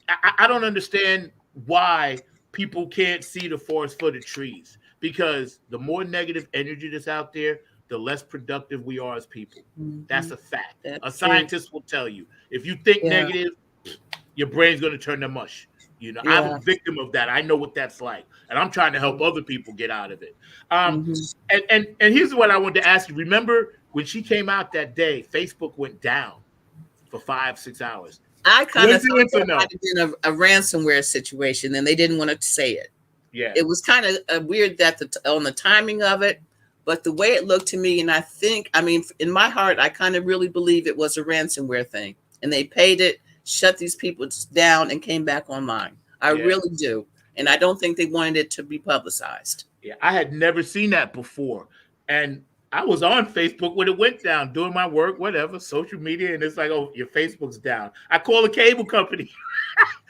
I don't understand why people can't see the forest for the trees, because the more negative energy that's out there, the less productive we are as people. That's a fact. A scientist will tell you. If you think negative, your brain's going to turn to mush. You know, I'm Yeah. a victim of that. I know what that's like, and I'm trying to help other people get out of it. Mhm. And here's what I wanted to ask you. Remember when she came out that day, Facebook went down for 5-6 hours. I kind of thought Coincidence or that no? might have been a ransomware situation, and they didn't want to say it. Yeah. It was kind of weird that on the timing of it, but the way it looked to me, and I mean, in my heart, I kind of really believe it was a ransomware thing, and they paid it, shut these people down, and came back online. I Yeah. really do, and I don't think they wanted it to be publicized. Yeah, I had never seen that before. And I was on Facebook when it went down, doing my work, whatever, social media, and it's like, oh, your Facebook's down. I call the cable company.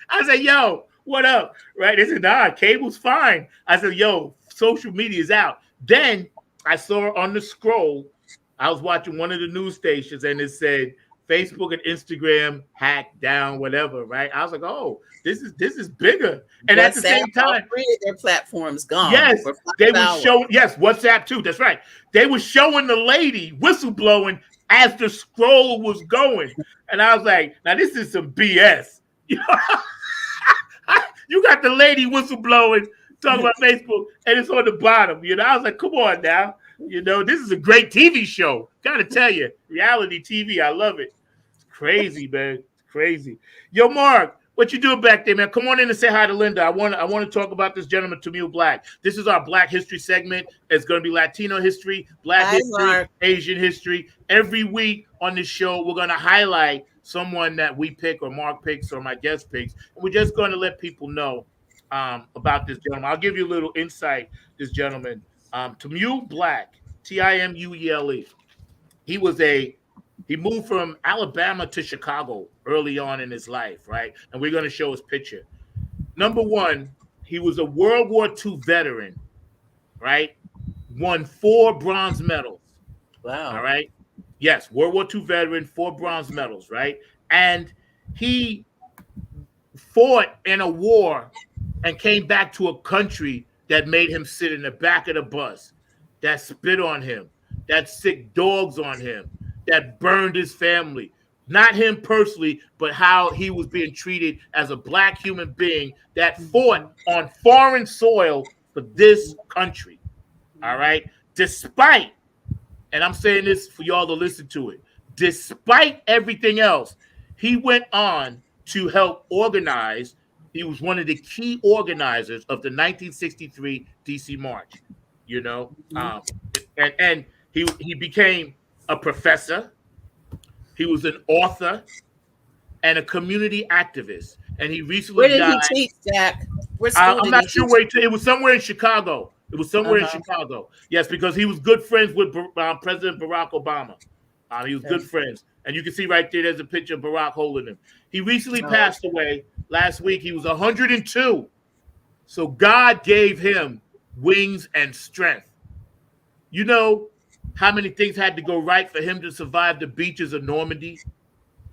I said, yo, what up? Right? They said, nah, cable's fine. I said, yo, social media is out. Then I saw on the scroll, I was watching one of the news stations, and it said Facebook and Instagram hacked down, whatever, right? I was like, oh, this is bigger. And at the same all time, 3 of their platforms gone. yes, for 5 they were hours. showing, yes, WhatsApp too. That's right. They were showing the lady whistleblowing as the scroll was going. And I was like, now this is some BS. You got the lady whistleblowing, talking about Facebook, and it's on the bottom. You know, I was like, come on now. You know, this is a great TV show. Gotta tell you, reality TV, I love it. It's crazy, man. It's crazy. Yo, Mark, what you doing back there, man? Come on in and say hi to Linda. I want to talk about this gentleman, Tamil Black. This is our Black History segment. It's going to be Latino history, Black history, Mark. Asian history. Every week on this show, we're going to highlight someone that we pick or Mark picks or my guest picks. And we're just going to let people know about this gentleman. I'll give you a little insight. This gentleman, Tamil Black, Timuele. He moved from Alabama to Chicago early on in his life, right? And we're going to show his picture. Number one, he was a World War II veteran, right? Won 4 bronze medals. Wow. All right. Yes, World War II veteran, 4 bronze medals, right? And he fought in a war and came back to a country that made him sit in the back of the bus, that spit on him, that sick dogs on him, that burned his family. Not him personally, but how he was being treated as a Black human being that fought on foreign soil for this country. All right? Despite, and I'm saying this for y'all to listen to it, despite everything else, he went on to help organize. He was one of the key organizers of the 1963 DC March, you know, and he became a professor. He was an author and a community activist. And he recently Where did died. he teach, Jack? Where school I'm did not he sure teach? where it was somewhere in Chicago. It was somewhere in Chicago. Yes, because he was good friends with President Barack Obama. He was good friends. And you can see right there, there's a picture of Barack holding him. He recently passed away last week. He was 102. So God gave him wings and strength. You know how many things had to go right for him to survive the beaches of Normandy?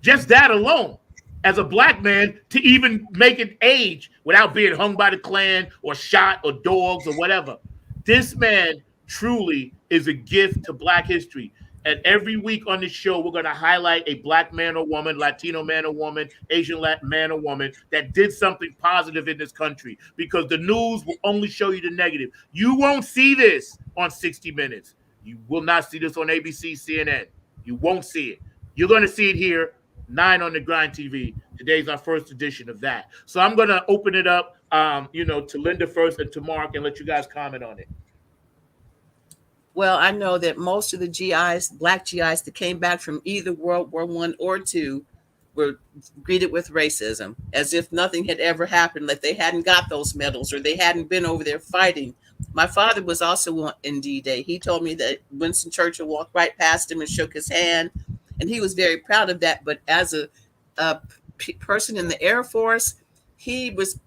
Just that alone, as a Black man, to even make it age without being hung by the Klan or shot or dogs or whatever. This man truly is a gift to Black history. And every week on this show, we're going to highlight a Black man or woman, Latino man or woman, Asian man or woman that did something positive in this country, because the news will only show you the negative. You won't see this on 60 Minutes. You will not see this on ABC, CNN. You won't see it. You're going to see it here, 9 on the Grind TV. Today's our first edition of that. So I'm going to open it up, to Linda first and to Mark, and let you guys comment on it. Well, I know that most of the GIs, Black GIs that came back from either World War I or II, were greeted with racism, as if nothing had ever happened, that they hadn't got those medals or they hadn't been over there fighting. My father was also in D-Day. He told me that Winston Churchill walked right past him and shook his hand, and he was very proud of that. But as a person in the Air Force, he was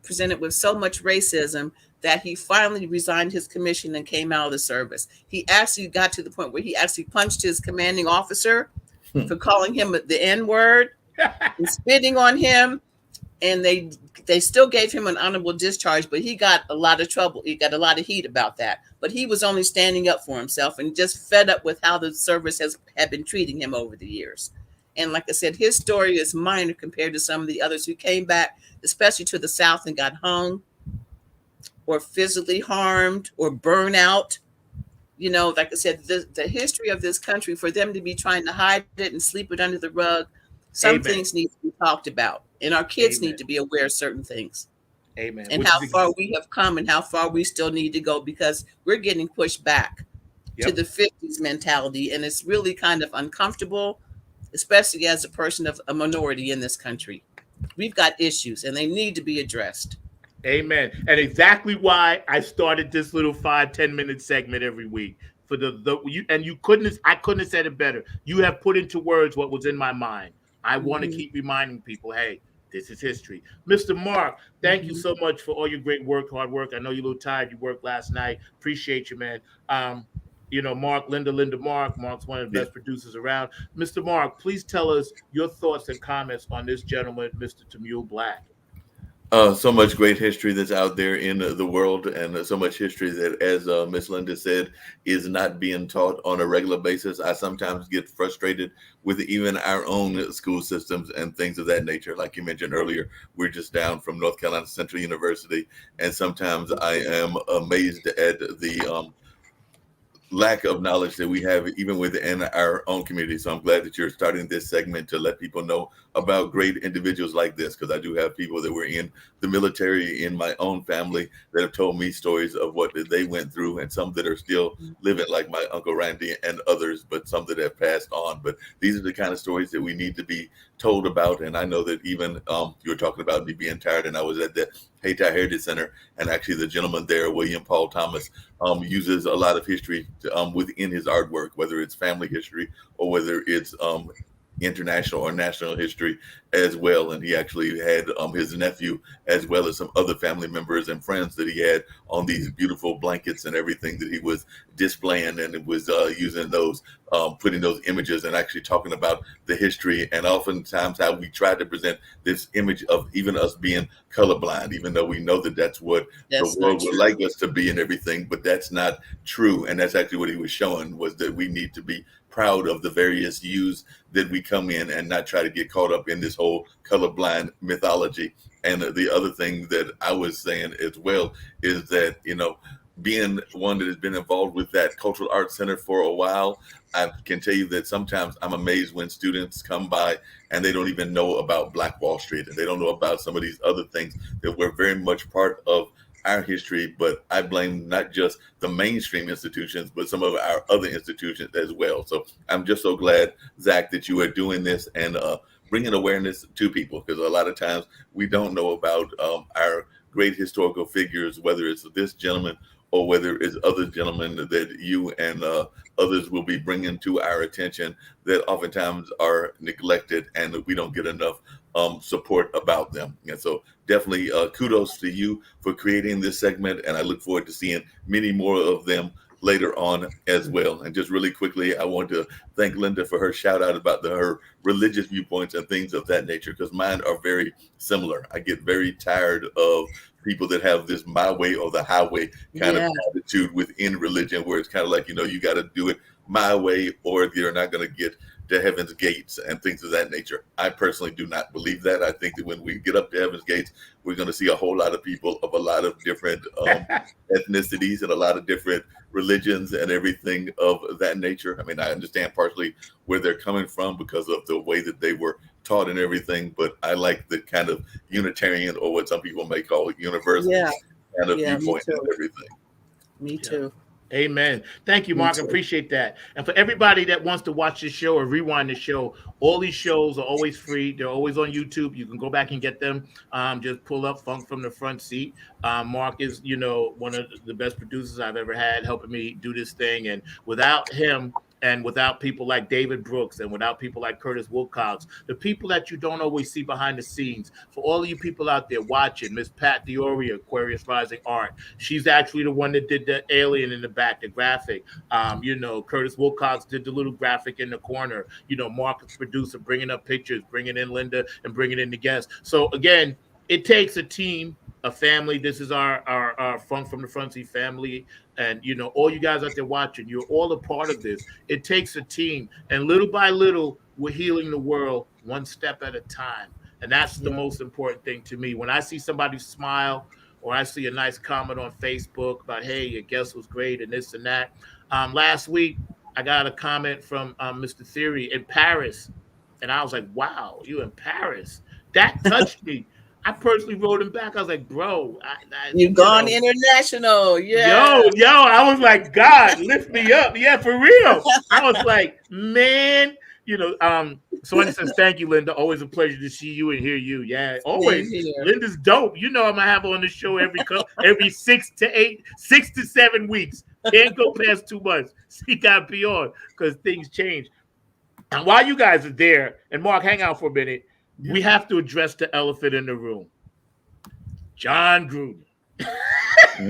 presented with so much racism that he finally resigned his commission and came out of the service. He actually got to the point where he actually punched his commanding officer for calling him the N-word and spitting on him. And they still gave him an honorable discharge, but he got a lot of trouble. He got a lot of heat about that. But he was only standing up for himself and just fed up with how the service had been treating him over the years. And like I said, his story is minor compared to some of the others who came back, especially to the South, and got hung or physically harmed or burned out. You know, like I said, the history of this country, for them to be trying to hide it and sleep it under the rug, some Amen. things need to be talked about. And our kids Amen. need to be aware of certain things Amen. and Which how is far we have come and how far we still need to go, because we're getting pushed back to Yep. the 50s mentality. And it's really kind of uncomfortable, especially as a person of a minority in this country. We've got issues and they need to be addressed. Amen. And exactly why I started this little 5-10 minute segment every week for the you, and you couldn't I couldn't have said it better. You have put into words what was in my mind. I want to Mhm, keep reminding people, hey, this is history. Mr. Mark, thank you mhm. so much for all your great work, hard work. I know you're a little tired. You worked last night. Appreciate you, man. Mark, Linda, Mark. Mark's one of the Yeah. best producers around. Mr. Mark, please tell us your thoughts and comments on this gentleman, Mr. Tamul Black. So much great history that's out there in the world, and so much history that, as Miss Linda said, is not being taught on a regular basis. I sometimes get frustrated with even our own school systems and things of that nature. Like you mentioned earlier, we're just down from North Carolina Central University, and sometimes I am amazed at the lack of knowledge that we have even within our own community. So I'm glad that you're starting this segment to let people know about great individuals like this, because I do have people that were in the military in my own family that have told me stories of what they went through, and some that are still living, like my Uncle Randy and others, but some that have passed on. But these are the kind of stories that we need to be told about. And I know that even you were talking about me being tired, and I was at the Hayti Heritage Center, and actually the gentleman there, William Paul Thomas, uses a lot of history within his artwork, whether it's family history or whether it's international or national history as well. And he actually had his nephew, as well as some other family members and friends that he had, on these beautiful blankets and everything that he was displaying, and it was using those, putting those images and actually talking about the history, and oftentimes how we try to present this image of even us being colorblind, even though we know that that's what the That's not world would true. like us to be and everything, but that's not true. And that's actually what he was showing, was that we need to be proud of the various hues that we come in, and not try to get caught up in this whole colorblind mythology. And the other thing that I was saying as well is that, being one that has been involved with that Cultural Arts Center for a while, I can tell you that sometimes I'm amazed when students come by and they don't even know about Black Wall Street, and they don't know about some of these other things that were very much part of our history. But I blame not just the mainstream institutions, but some of our other institutions as well. So I'm just so glad, Zach, that you are doing this and bringing awareness to people, because a lot of times we don't know about our great historical figures, whether it's this gentleman or whether it's other gentlemen that you and others will be bringing to our attention, that oftentimes are neglected and we don't get enough support about them. And so definitely kudos to you for creating this segment, and I look forward to seeing many more of them later on as well. And just really quickly, I want to thank Linda for her shout out about her religious viewpoints and things of that nature, because mine are very similar. I get very tired of people that have this my way or the highway kind of Yeah. attitude within religion, where it's kind of like, you got to do it my way or you're not going to get to heaven's gates and things of that nature. I personally do not believe that. I think that when we get up to heaven's gates, we're going to see a whole lot of people of a lot of different ethnicities and a lot of different religions and everything of that nature. I mean, I understand partially where they're coming from because of the way that they were taught and everything, but I like the kind of Unitarian, or what some people may call universalist Yeah. kind of Yeah. Me viewpoint and too. everything. Me Yeah. too. Amen. Thank you, Me Mark. I too. appreciate that. And for everybody that wants to watch this show or rewind the show, all these shows are always free. They're always on YouTube. You can go back and get them. Just pull up Funk from the Front Seat. Mark is, one of the best producers I've ever had, helping me do this thing. And without him, and without people like David Brooks, and without people like Curtis Wilcox, the people that you don't always see behind the scenes, for all of you people out there watching, Miss Pat Dioria, Aquarius Rising Art, she's actually the one that did the alien in the back, the graphic. Curtis Wilcox did the little graphic in the corner. Mark, the producer, bringing up pictures, bringing in Linda, and bringing in the guests. So again, it takes a team, a family. This is our Funk from the Front Seat family. And, all you guys out there watching, you're all a part of this. It takes a team. And little by little, we're healing the world one step at a time. And that's the most important thing to me. When I see somebody smile, or I see a nice comment on Facebook about, hey, your guest was great and this and that. Last week, I got a comment from Mr. Theory in Paris. And I was like, wow, you in Paris? That touched me. I personally wrote him back. I was like, bro. You've gone international. Yeah. Yo, I was like, God, lift me up. Yeah, for real. I was like, man. Sonia says, thank you, Linda. Always a pleasure to see you and hear you. Yeah, always. Linda's dope. I'm gonna have her on the show every 6 to 7 weeks. Can't go past 2 months. She gotta be on because things change. And while you guys are there, and Mark, hang out for a minute, we have to address the elephant in the room. John Gruden.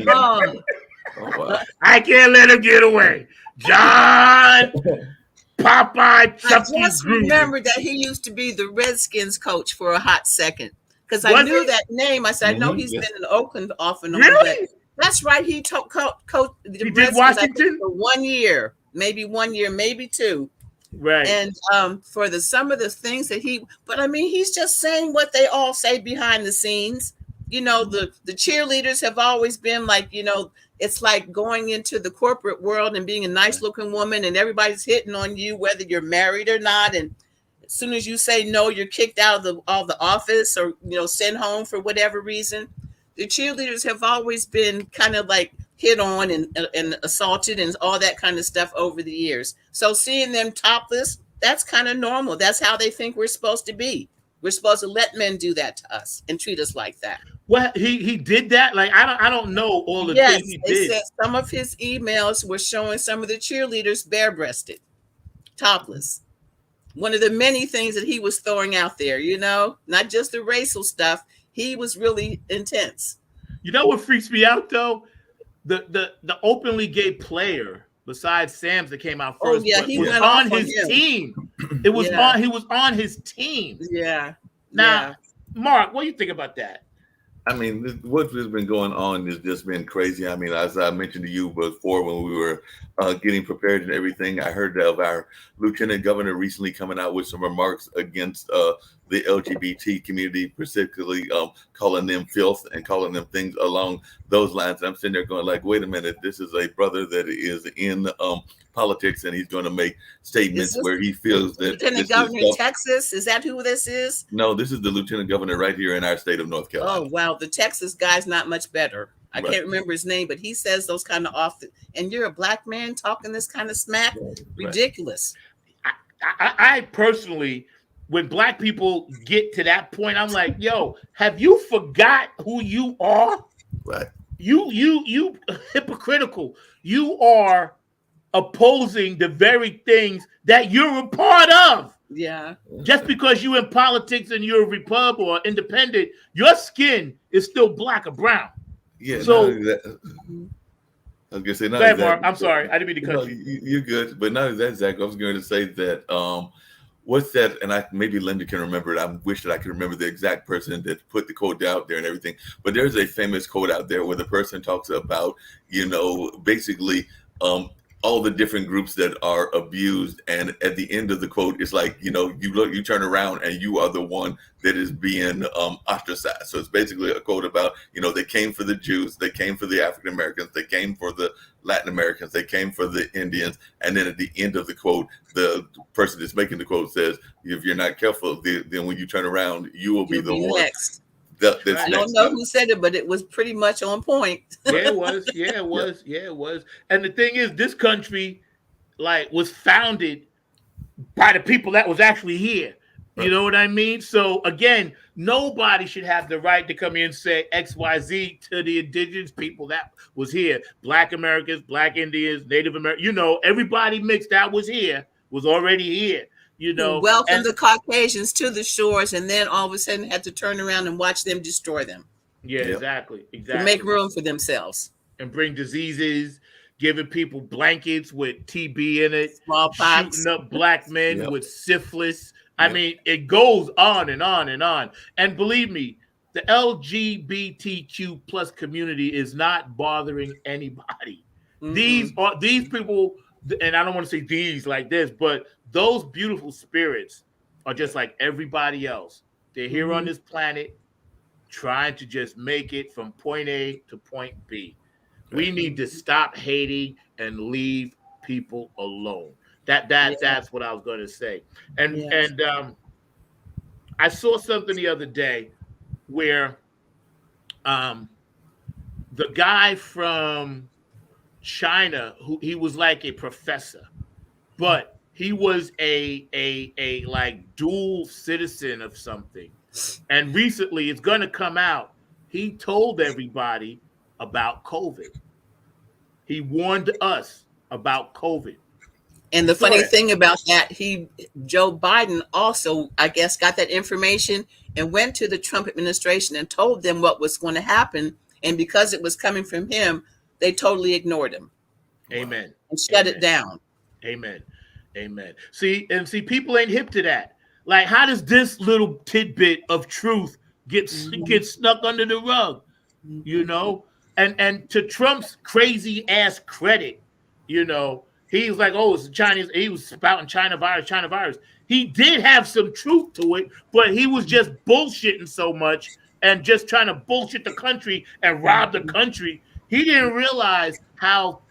Oh, wow. I can't let him get away. John Popeye Chucky I just Gruden. remembered that he used to be the Redskins coach for a hot second. Because I knew that name. I said, I know he's been in Oakland off and on. Really? But that's right. He coached the He did Redskins Washington? for 1 year, maybe 1 year, maybe 2. Right. And for some of the things that he's just saying what they all say behind the scenes. The cheerleaders have always been like, it's like going into the corporate world and being a nice looking woman and everybody's hitting on you, whether you're married or not. And as soon as you say no, you're kicked out of the office or, sent home for whatever reason. The cheerleaders have always been kind of like hit on and assaulted and all that kind of stuff over the years. So seeing them topless, that's kind of normal. That's how they think we're supposed to be. We're supposed to let men do that to us and treat us like that. Well, he did that. Like I don't know all the things he did. Said some of his emails were showing some of the cheerleaders bare-breasted, topless. One of the many things that he was throwing out there, not just the racial stuff. He was really intense. You know what freaks me out though? The openly gay player besides Sam's that came out first. Oh yeah, he was went on off his on him. team. It was on. He was on his team. Yeah. Now, Mark, what do you think about that? I mean, what has been going on has just been crazy. I mean, as I mentioned to you before when we were getting prepared and everything, I heard of our lieutenant governor recently coming out with some remarks against the LGBT community, particularly calling them filth and calling them things along those lines. And I'm sitting there going like, wait a minute, this is a brother that is in politics and he's going to make statements where he feels that Lieutenant Governor in Texas, is that who this is? No, this is the lieutenant governor right here in our state of North Carolina. Oh, wow. The Texas guy's not much better. I can't remember his name, but he says those kind of often. And you're a black man talking this kind of smack? Ridiculous. I personally, when black people get to that point, I'm like, yo, have you forgot who you are? Right. You hypocritical. You are opposing the very things that you're a part of. Yeah. Just because you're in politics and you're a Republican or independent, your skin is still black or brown. Yeah. So I was gonna say, not exactly. Mark, I'm sorry, I didn't mean to cut you. You're good, but not only that, Zach. I was going to say that what's that? And maybe Linda can remember it. I wish that I could remember the exact person that put the quote out there and everything. But there's a famous quote out there where the person talks about, basically all the different groups that are abused, and at the end of the quote, it's like, you turn around and you are the one that is being ostracized. So it's basically a quote about, they came for the Jews, they came for the African Americans, they came for the Latin Americans, they came for the Indians, and then at the end of the quote, the person that's making the quote says, if you're not careful, then when you turn around, you will be the one. Next. I don't know who said it, but it was pretty much on point. Yeah, it was. And the thing is, this country, was founded by the people that was actually here. You know what I mean? So again, nobody should have the right to come in and say XYZ to the indigenous people that was here. Black Americans, Black Indians, Native Americans, everybody mixed that was here, was already here. Welcome the Caucasians to the shores, and then all of a sudden had to turn around and watch them destroy them. Yeah, exactly. To make room for themselves. And bring diseases, giving people blankets with TB in it, smallpox, shooting up black men with syphilis. I mean, it goes on and on and on. And believe me, the LGBTQ plus community is not bothering anybody. Mm-hmm. These people, and I don't want to say these like this, but those beautiful spirits are just like everybody else. They're here on this planet trying to just make it from point A to point B. We need to stop hating and leave people alone. That's what I was going to say. And I saw something the other day where the guy from China, who he was like a professor, but he was a like dual citizen of something. And recently it's going to come out. He told everybody about COVID. He warned us about COVID. And the funny thing about that, Joe Biden also, I guess, got that information and went to the Trump administration and told them what was going to happen. And because it was coming from him, they totally ignored him. Amen. And shut it down. Amen. Amen. See, people ain't hip to that. Like, how does this little tidbit of truth get snuck under the rug? You know? And to Trump's crazy ass credit, you know, he's like, oh, it's Chinese. He was spouting China virus. He did have some truth to it, but he was just bullshitting so much and just trying to bullshit the country and rob the country. He didn't realize how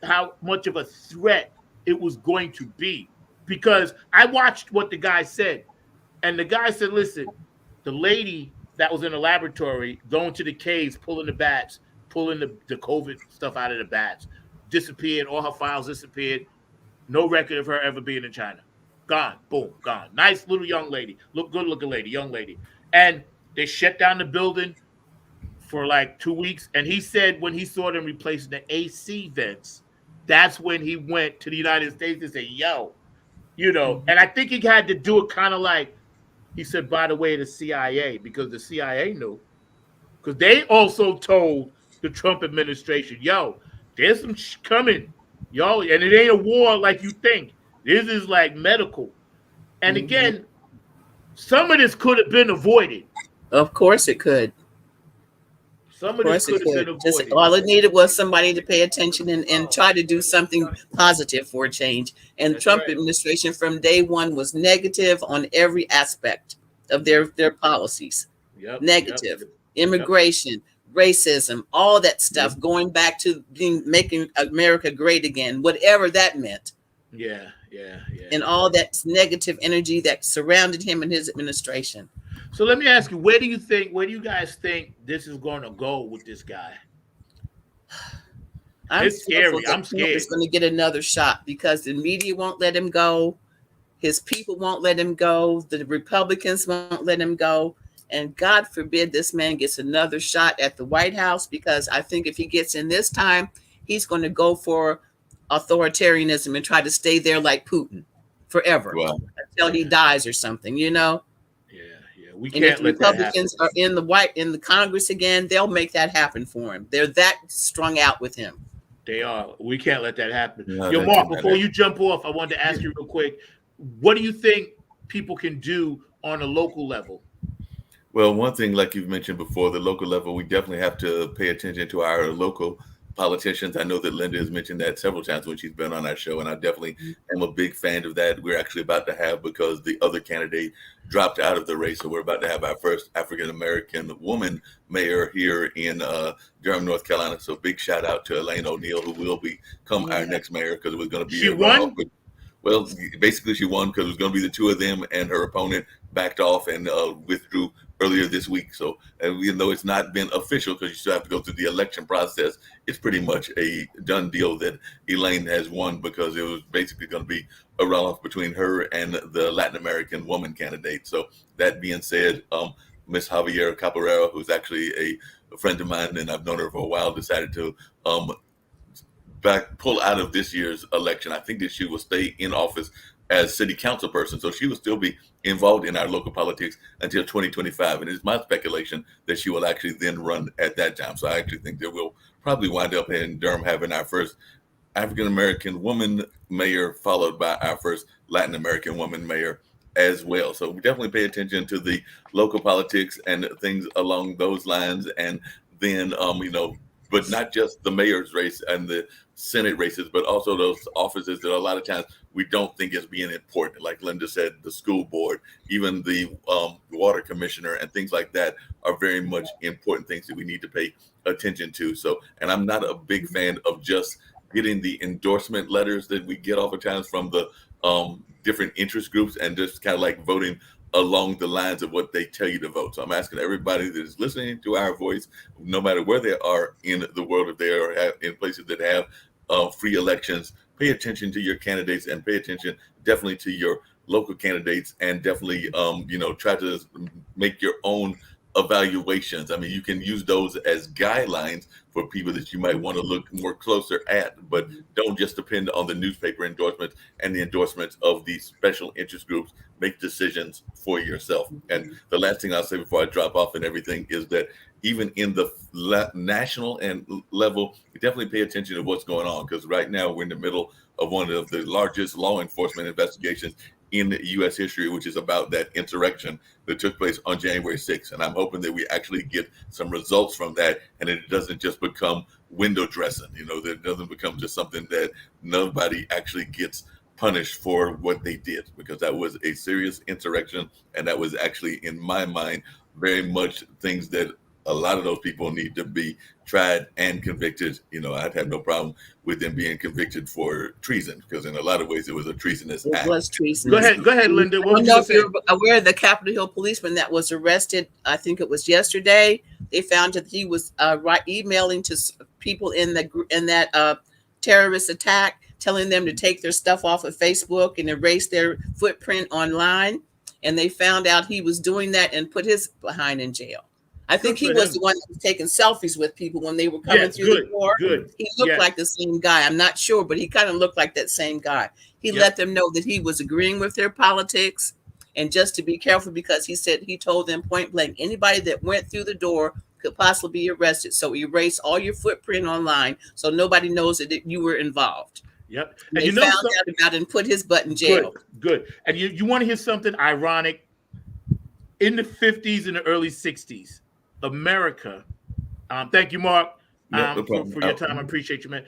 much of a threat it was going to be, because I watched what the guy said. And the guy said, listen, the lady that was in the laboratory going to the caves, pulling the bats, pulling the COVID stuff out of the bats, disappeared. All her files disappeared. No record of her ever being in China. Gone. Boom. Gone. Nice little young lady. Good looking lady. Young lady. And they shut down the building for like 2 weeks. And he said when he saw them replacing the AC vents, that's when he went to the United States and said, yo, you know, and I think he had to do it kind of like, he said, by the way, the CIA, because the CIA knew. Because they also told the Trump administration, yo, there's some coming. Yo, and it ain't a war like you think. This is like medical. And again, some of this could have been avoided. Of course it could. Some of this could have been avoided. Just all it needed was somebody to pay attention and try to do something positive for a change. And the Trump administration from day one was negative on every aspect of their policies. Negative. Immigration, racism, all that stuff, going back to making America great again, whatever that meant. Yeah. And all that negative energy that surrounded him and his administration. So let me ask you, where do you guys think this is going to go with this guy? It's scary. I'm scared. He's going to get another shot because the media won't let him go. His people won't let him go. The Republicans won't let him go. And God forbid this man gets another shot at the White House, because I think if he gets in this time, he's going to go for authoritarianism and try to stay there like Putin forever until he dies or something, you know? Yeah. We can't let that happen. If Republicans are in the Congress again, they'll make that happen for him. They're that strung out with him. They are. We can't let that happen. Yo, Mark, before you jump off, I wanted to ask you real quick, what do you think people can do on a local level? Well, one thing, like you've mentioned before, the local level, we definitely have to pay attention to our local politicians. I know that Linda has mentioned that several times when she's been on our show, and I definitely am a big fan of that. We're actually about to have, because the other candidate dropped out of the race, so we're about to have our first African-American woman mayor here in Durham, North Carolina. So big shout out to Elaine O'Neill, who will become our next mayor, because it was going to be she won. Well, basically she won because it was going to be the two of them, and her opponent backed off and withdrew earlier this week. So even though it's not been official, because you still have to go through the election process, it's pretty much a done deal that Elaine has won, because it was basically going to be a runoff between her and the Latin American woman candidate. So that being said, Miss Javiera Capoeira, who's actually a friend of mine and I've known her for a while, decided to pull out of this year's election. I think that she will stay in office as city council person, so she will still be involved in our local politics until 2025. And it's my speculation that she will actually then run at that time. So I actually think that we'll probably wind up in Durham having our first African-American woman mayor, followed by our first Latin American woman mayor as well. So we definitely pay attention to the local politics and things along those lines. And then, but not just the mayor's race and the Senate races, but also those offices that a lot of times we don't think is being important. Like Linda said, the school board, even the water commissioner and things like that are very much important things that we need to pay attention to. So, and I'm not a big fan of just getting the endorsement letters that we get oftentimes from the different interest groups and just kind of like voting along the lines of what they tell you to vote. So I'm asking everybody that is listening to our voice, no matter where they are in the world, if they are in places that have free elections, pay attention to your candidates and pay attention definitely to your local candidates, and definitely try to make your own evaluations. I mean, you can use those as guidelines for people that you might want to look more closer at, but don't just depend on the newspaper endorsements and the endorsements of these special interest groups. Make decisions for yourself. And the last thing I'll say before I drop off and everything is that even in the national and level, you definitely pay attention to what's going on, because right now we're in the middle of one of the largest law enforcement investigations in U.S. history, which is about that insurrection that took place on January 6th. And I'm hoping that we actually get some results from that, and it doesn't just become window dressing, that it doesn't become just something that nobody actually gets punished for what they did, because that was a serious insurrection. And that was actually, in my mind, very much things that a lot of those people need to be tried and convicted. I'd have no problem with them being convicted for treason, because in a lot of ways it was a treasonous act. It was treason. Go ahead, Linda. I don't know if you're aware of the Capitol Hill policeman that was arrested. I think it was yesterday. They found that he was emailing to people in that terrorist attack, telling them to take their stuff off of Facebook and erase their footprint online. And they found out he was doing that and put his behind in jail. I think he was the one that was taking selfies with people when they were coming through the door. Good. He looked like the same guy. I'm not sure, but he kind of looked like that same guy. He let them know that he was agreeing with their politics, and just to be careful, because he told them point blank, anybody that went through the door could possibly be arrested. So erase all your footprint online so nobody knows that you were involved. Yep. And they found out about it and put his butt in jail. Good. And you want to hear something ironic? In the 50s and the early 60s, America, thank you, Mark, for your time. I appreciate you, man.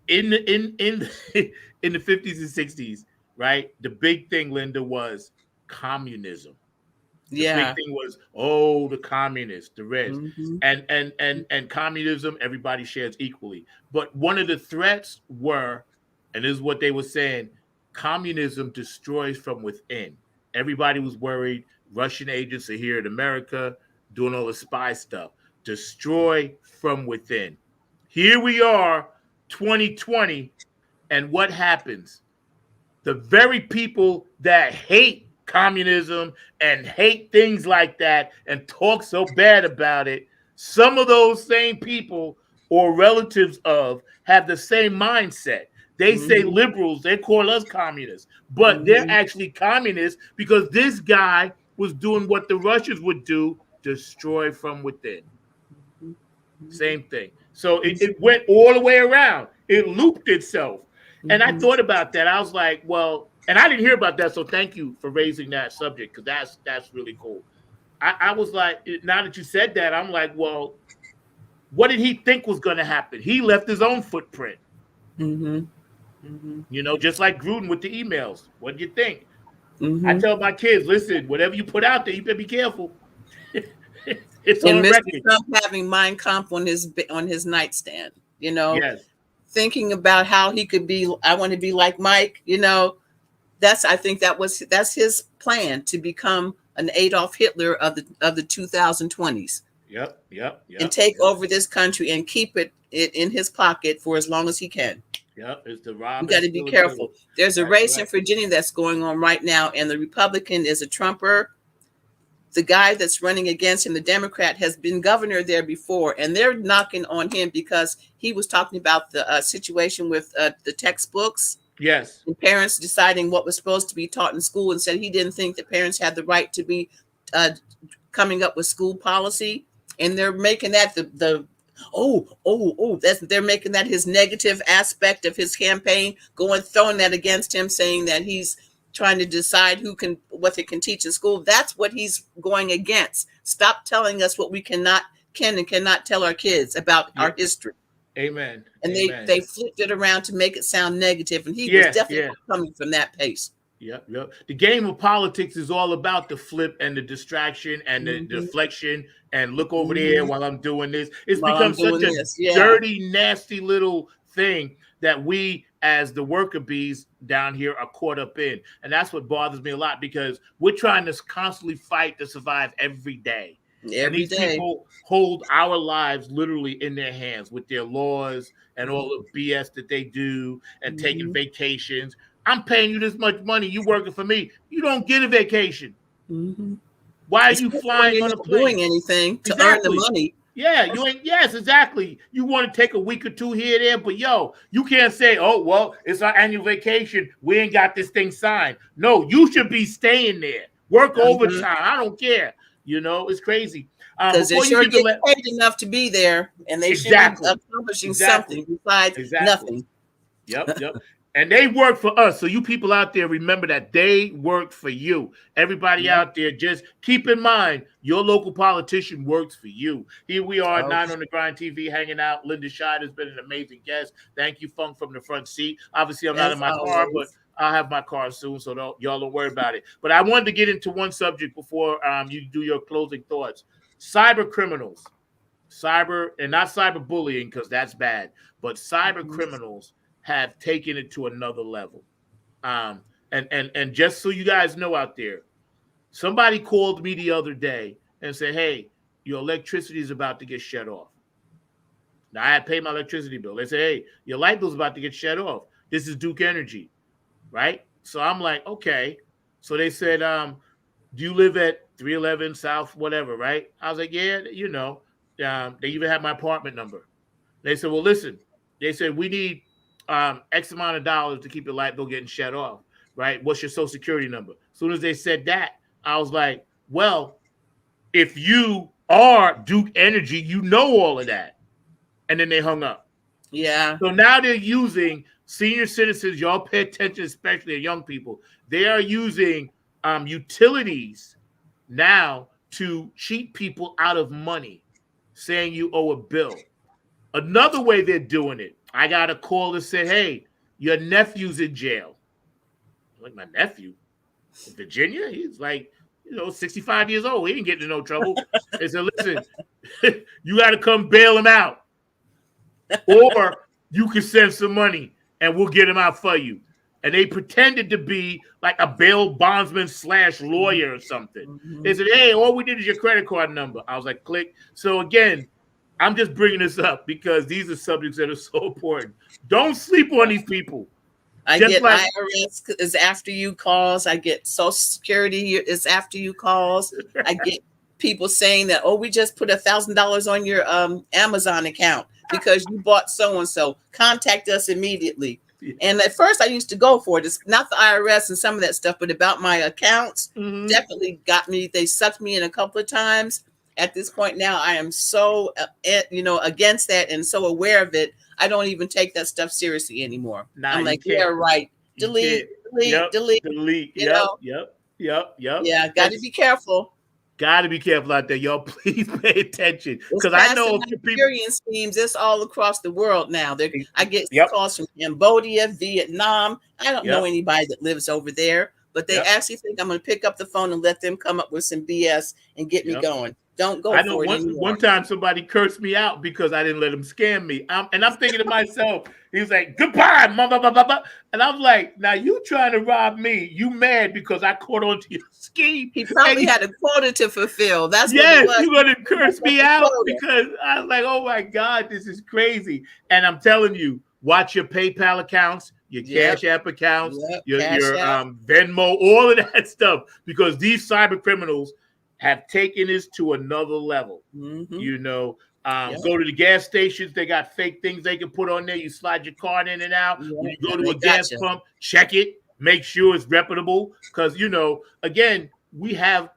In the 50s and 60s, right? The big thing, Linda, was communism. The big thing was, the communists, the Reds, and communism. Everybody shares equally. But one of the threats were, and this is what they were saying, communism destroys from within. Everybody was worried. Russian agents are here in America doing all the spy stuff. Destroy from within. Here we are, 2020, and what happens? The very people that hate communism and hate things like that and talk so bad about it, some of those same people or relatives of have the same mindset. They say liberals, they call us communists, but they're actually communists because this guy was doing what the Russians would do, destroy from within. Same thing. So it went all the way around. It looped itself. And I thought about that. I was like, well, and I didn't hear about that. So thank you for raising that subject, because that's really cool. I was like, now that you said that, I'm like, well, what did he think was going to happen? He left his own footprint. Just like Gruden with the emails. What do you think? I tell my kids, listen, whatever you put out there, you better be careful. It's and on Mr. record. Trump having Mein Kampf on his nightstand, thinking about how he could be. I want to be like Mike. I think that's his plan, to become an Adolf Hitler of the 2020s. Yep. And take over this country and keep it in his pocket for as long as he can. Yep, it's the Rob. You got to be careful. There's a race in Virginia that's going on right now, and the Republican is a Trumper. The guy that's running against him, the Democrat, has been governor there before, and they're knocking on him because he was talking about the situation with the textbooks. Yes. And parents deciding what was supposed to be taught in school, and said he didn't think that parents had the right to be coming up with school policy. And they're making that they're making that his negative aspect of his campaign, throwing that against him, saying that he's trying to decide what they can teach in school. That's what he's going against. Stop telling us what we can and cannot tell our kids about our history. Amen. And Amen. they flipped it around to make it sound negative, and he was Yeah, definitely yeah. coming from that pace. Yep, yep. The game of politics is all about the flip and the distraction and the Mhm. deflection and look over there Mhm. while I'm doing this. It's While become I'm such doing a this, yeah. dirty, nasty little thing that we, as the worker bees down here, are caught up in. And that's what bothers me a lot, because we're trying to constantly fight to survive every day. And Every these day. people hold our lives literally in their hands with their laws and all the BS that they do and taking Mhm. vacations. I'm paying you this much money. You working for me. You don't get a vacation. Mhm. Why are you Especially when flying you're on a not plane? doing anything to earn the Exactly. money. Yeah, you ain't. Yes, exactly. You want to take a week or two here, there, but yo, you can't say, "Oh, well, it's our annual vacation. We ain't got this thing signed." No, you should be staying there. Work overtime. I don't care. You know, it's crazy. Because they Before you sure give the get paid enough to be there, and they should be exactly, accomplishing something besides nothing. Yep, yep. And they work for us. So you people out there, remember that they work for you. Everybody Yep. out there, just keep in mind your local politician works for you. Here we are, Oh. 9 on the Grind TV, hanging out. Linda Scheid has been an amazing guest. Thank you, Funk from the front seat. Obviously, I'm not As in my car, but always. I'll have my car soon, so y'all don't worry about it. But I wanted to get into one subject before you do your closing thoughts. Cyber criminals, and not cyber bullying, because that's bad, but cyber criminals have taken it to another level. And just so you guys know out there, somebody called me the other day and said, "Hey, your electricity is about to get shut off." Now I had paid my electricity bill. They said, "Hey, your light bill's about to get shut off. This is Duke Energy," right? So I'm like, okay. So they said, "Do you live at 311 South, whatever?" Right? I was like, "Yeah, you know." They even had my apartment number. They said, "Well, listen." They said, "We need X amount of dollars to keep your light bill getting shut off, right? What's your social security number?" As soon as they said that, I was like, "Well, if you are Duke Energy, you know all of that." And then they hung up. Yeah. So now they're using senior citizens. Y'all pay attention, especially young people. They are using utilities now to cheat people out of money, saying you owe a bill. Another way they're doing it, I got a call that said, "Hey, your nephew's in jail." I'm like, my nephew? In Virginia? He's like, 65 years old. He ain't getting in no trouble. They said, "Listen, you got to come bail him out. Or you can send some money and we'll get him out for you." And they pretended to be like a bail bondsman / lawyer or something. They said, "Hey, all we need is your credit card number." I was like, click. So again, I'm just bringing this up because these are subjects that are so important. Don't sleep on these people. I Just get like IRS is after you calls. I get Social Security is after you calls. I get people saying that, "Oh, we just put $1,000 on your Amazon account because you bought so and so. Contact us immediately." And at first, I used to go for it. It's not the IRS and some of that stuff, but about my accounts. Definitely got me. They sucked me in a couple of times. At this point now, I am so against that and so aware of it. I don't even take that stuff seriously anymore. Nah, I'm like, you can't. yeah, right. You Delete, can't. delete. Delete. You know? Yep. Yeah, got to be careful. Got to be careful out there, y'all. Please pay attention, It's because I past know the a few people. Nigerian schemes. It's all across the world now. I get Yep. calls from Cambodia, Vietnam. I don't know Yep. anybody that lives over there, but they Yep. actually think I'm going to pick up the phone and let them come up with some BS and get me Yep. going. Don't go I know for it anymore. one time somebody cursed me out because I didn't let him scam me. And I'm thinking to myself, he was like, "Goodbye, mama, blah, blah, blah." And I was like, now you trying to rob me. You mad because I caught on to your scheme. He probably had a quota to fulfill. That's Yes, what it was. you're going to curse me out Quota. because I was like, oh my God, this is crazy. And I'm telling you, watch your PayPal accounts, your Yep. Cash App accounts, Yep, your Cash App. Venmo, all of that stuff, because these cyber criminals have taken this to another level. Mhm. Go to the gas stations. They got fake things they can put on there. You slide your card in and out. Yeah, When you go and to they a gas gotcha. pump, check it. Make sure it's reputable. Because, again, we have,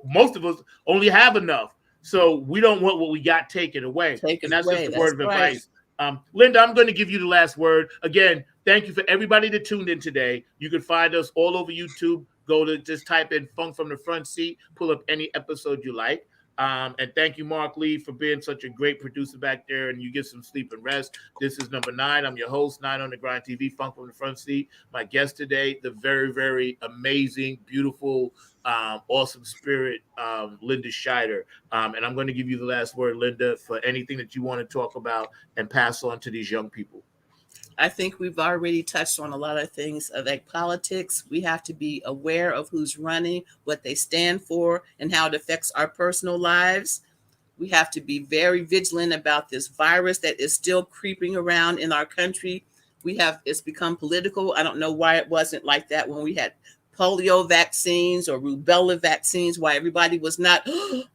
most of us only have enough. So we don't want what we got taken away. Taken And that's away. just a word That's of right. advice. Linda, I'm going to give you the last word. Again, thank you for everybody that tuned in today. You can find us all over YouTube. Go to just type in Funk from the Front Seat. Pull up any episode you like. And thank you, Mark Lee, for being such a great producer back there. And you get some sleep and rest. This is number 9. I'm your host, 9 on the Grind TV, Funk from the Front Seat. My guest today, the very, very amazing, beautiful, awesome spirit, Linda Scheider. And I'm going to give you the last word, Linda, for anything that you want to talk about and pass on to these young people. I think we've already touched on a lot of things like politics. We have to be aware of who's running, what they stand for, and how it affects our personal lives. We have to be very vigilant about this virus that is still creeping around in our country. It's become political. I don't know why it wasn't like that when we had polio vaccines or rubella vaccines, why everybody was not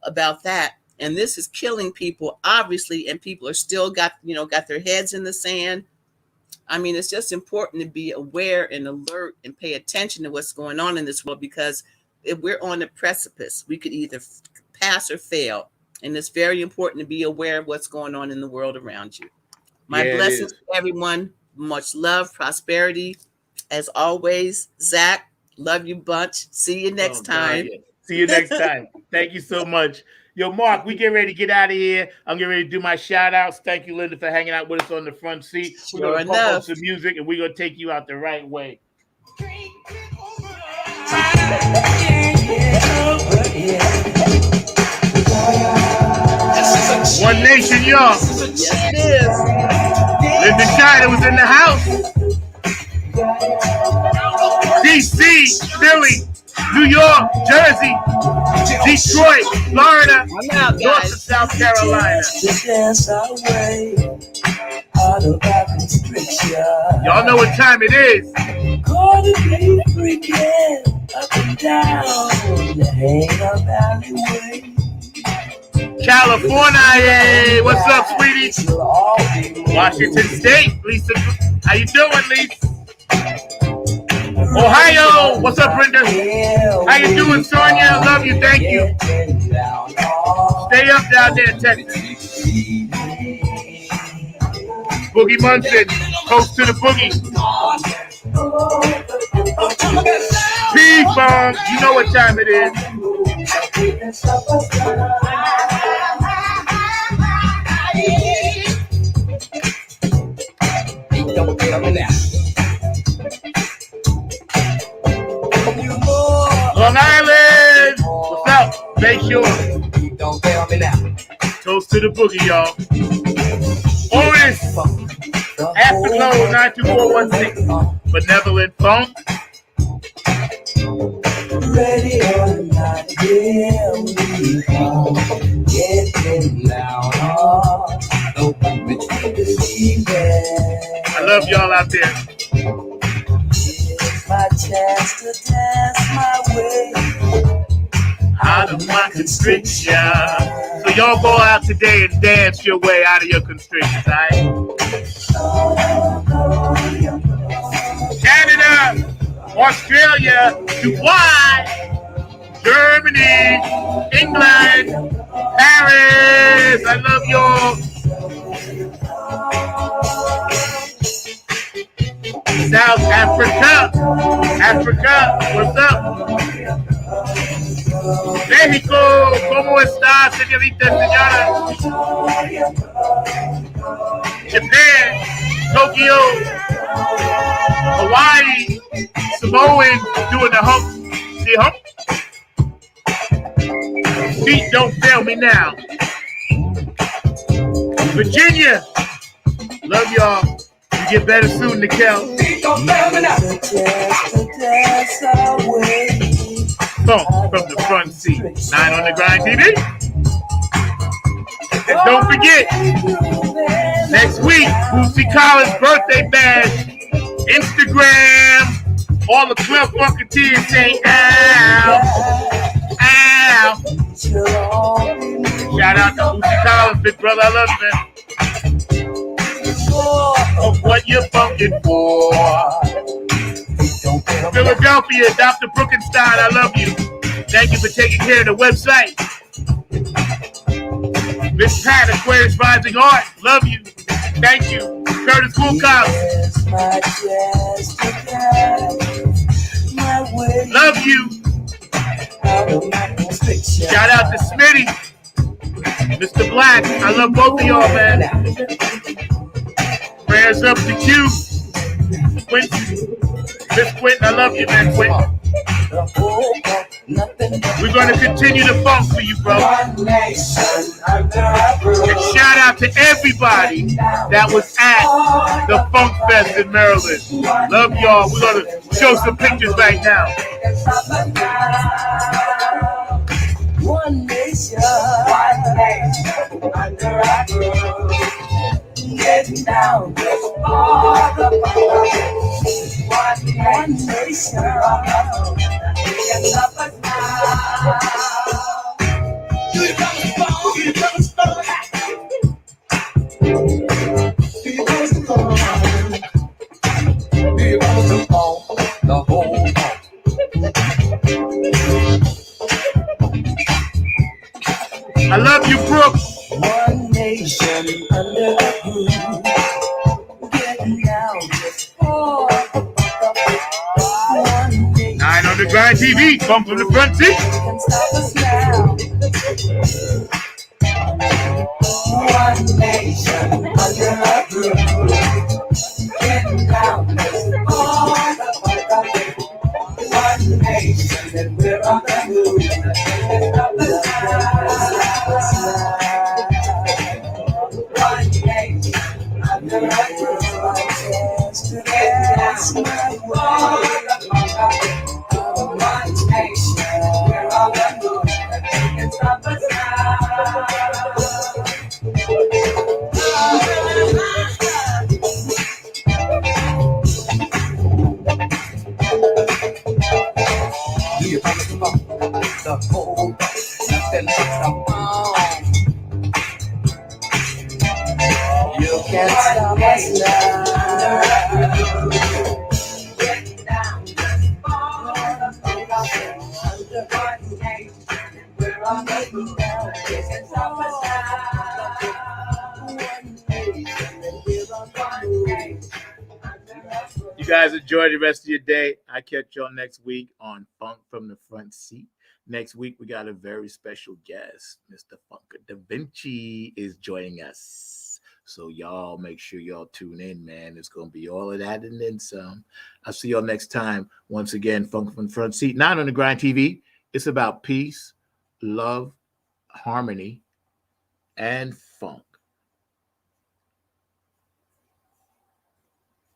about that. And this is killing people, obviously, and people are still got their heads in the sand. I mean, it's just important to be aware and alert and pay attention to what's going on in this world, because if we're on the precipice, we could either pass or fail. And it's very important to be aware of what's going on in the world around you. My blessings to everyone. Much love, prosperity. As always, Zach, love you bunch. See you next time. Yeah. See you next time. Thank you so much. Yo, Mark, we get ready to get out of here. I'm getting ready to do my shout outs. Thank you, Linda, for hanging out with us on the front seat. We're going to pump up some music and we're going to take you out the right way. One nation, y'all. Yes, it is. Linda Scheider was in the house. DC, Philly, New York, Jersey, Detroit, Florida, out, North and South Carolina. Y'all know what time it is. California, what's up, sweetie? Washington State, Lisa, how you doing, Lisa? Ohio, what's up, Brenda? How you doing, Sonia? Love you, thank you. Stay up down there in Texas. Boogie Munson, close to the boogie. P-Funk, you know what time it is. Long Island, what's up? Make sure. Don't fail me now. Toast to the boogie, y'all. Otis, Afterglow 92416, Benevolent Funk. Ready or not, here we come. Getting down on the between the seabed. I love y'all out there. Here's my chance to dance my way Out of my constriction. So y'all go out today and dance your way out of your constrictions, all right? Canada, Australia, Dubai, Germany, England, Paris. I love y'all. South Africa, what's up? México, ¿cómo está, señorita, señora? Japan, Tokyo, Hawaii, Samoan doing the hump. See hump? Feet don't fail me now. Virginia, love y'all. You get better soon, Nikel. feet don't fail me now. Funk from the front seat. 9 on the Grind TV. And don't forget, next week, Boosie Collins' birthday bash, Instagram, all the Club Funketeers saying, ow, ow. Shout out to Boosie Collins, big brother, I love you, man. Of what you're funkin' for. Philadelphia, Dr. Brookenstein, I love you. Thank you for taking care of the website. Miss Pat, Aquarius Rising Art, love you. Thank you. Curtis Woolcock, love you. Shout out to Smitty. Mr. Black, I love both of y'all, man. Prayers up to Q. Quentin. Miss Quentin, I love you, man, Quentin. We're going to continue to funk for you, bro. And shout out to everybody that was at the Funk Fest in Maryland. Love y'all. We're going to show some pictures right now. One nation under our roof. Getting down with all the one nation. It's up and down. Here comes the phone. Here comes the phone. Here comes the phone. Here comes the phone. The whole phone. I love you, Brooke. One nation under the roof. Getting down with all the one nation. 9 on the Grind TV. Funk from the front seat. Can stop us now. One nation under a roof. Getting down with all the one nation, and we're on the move. Can stop us now. One nation under a roof. That's my way. One nation, we're on the move. Can stop us now. Here comes the funk, the whole nothing but the bomb. You can't stop us now. Get down, under one nation, we're on the move now. You can't stop us now. One nation, and we're on the move. You guys enjoy the rest of your day. I catch y'all next week on Funk from the Front Seat. Next week, we got a very special guest. Mr. Funker Da Vinci is joining us. So y'all make sure y'all tune in, man. It's going to be all of that and then some. I'll see y'all next time. Once again, Funk from the Front Seat. 9 on the Grind TV. It's about peace, love, harmony, and funk.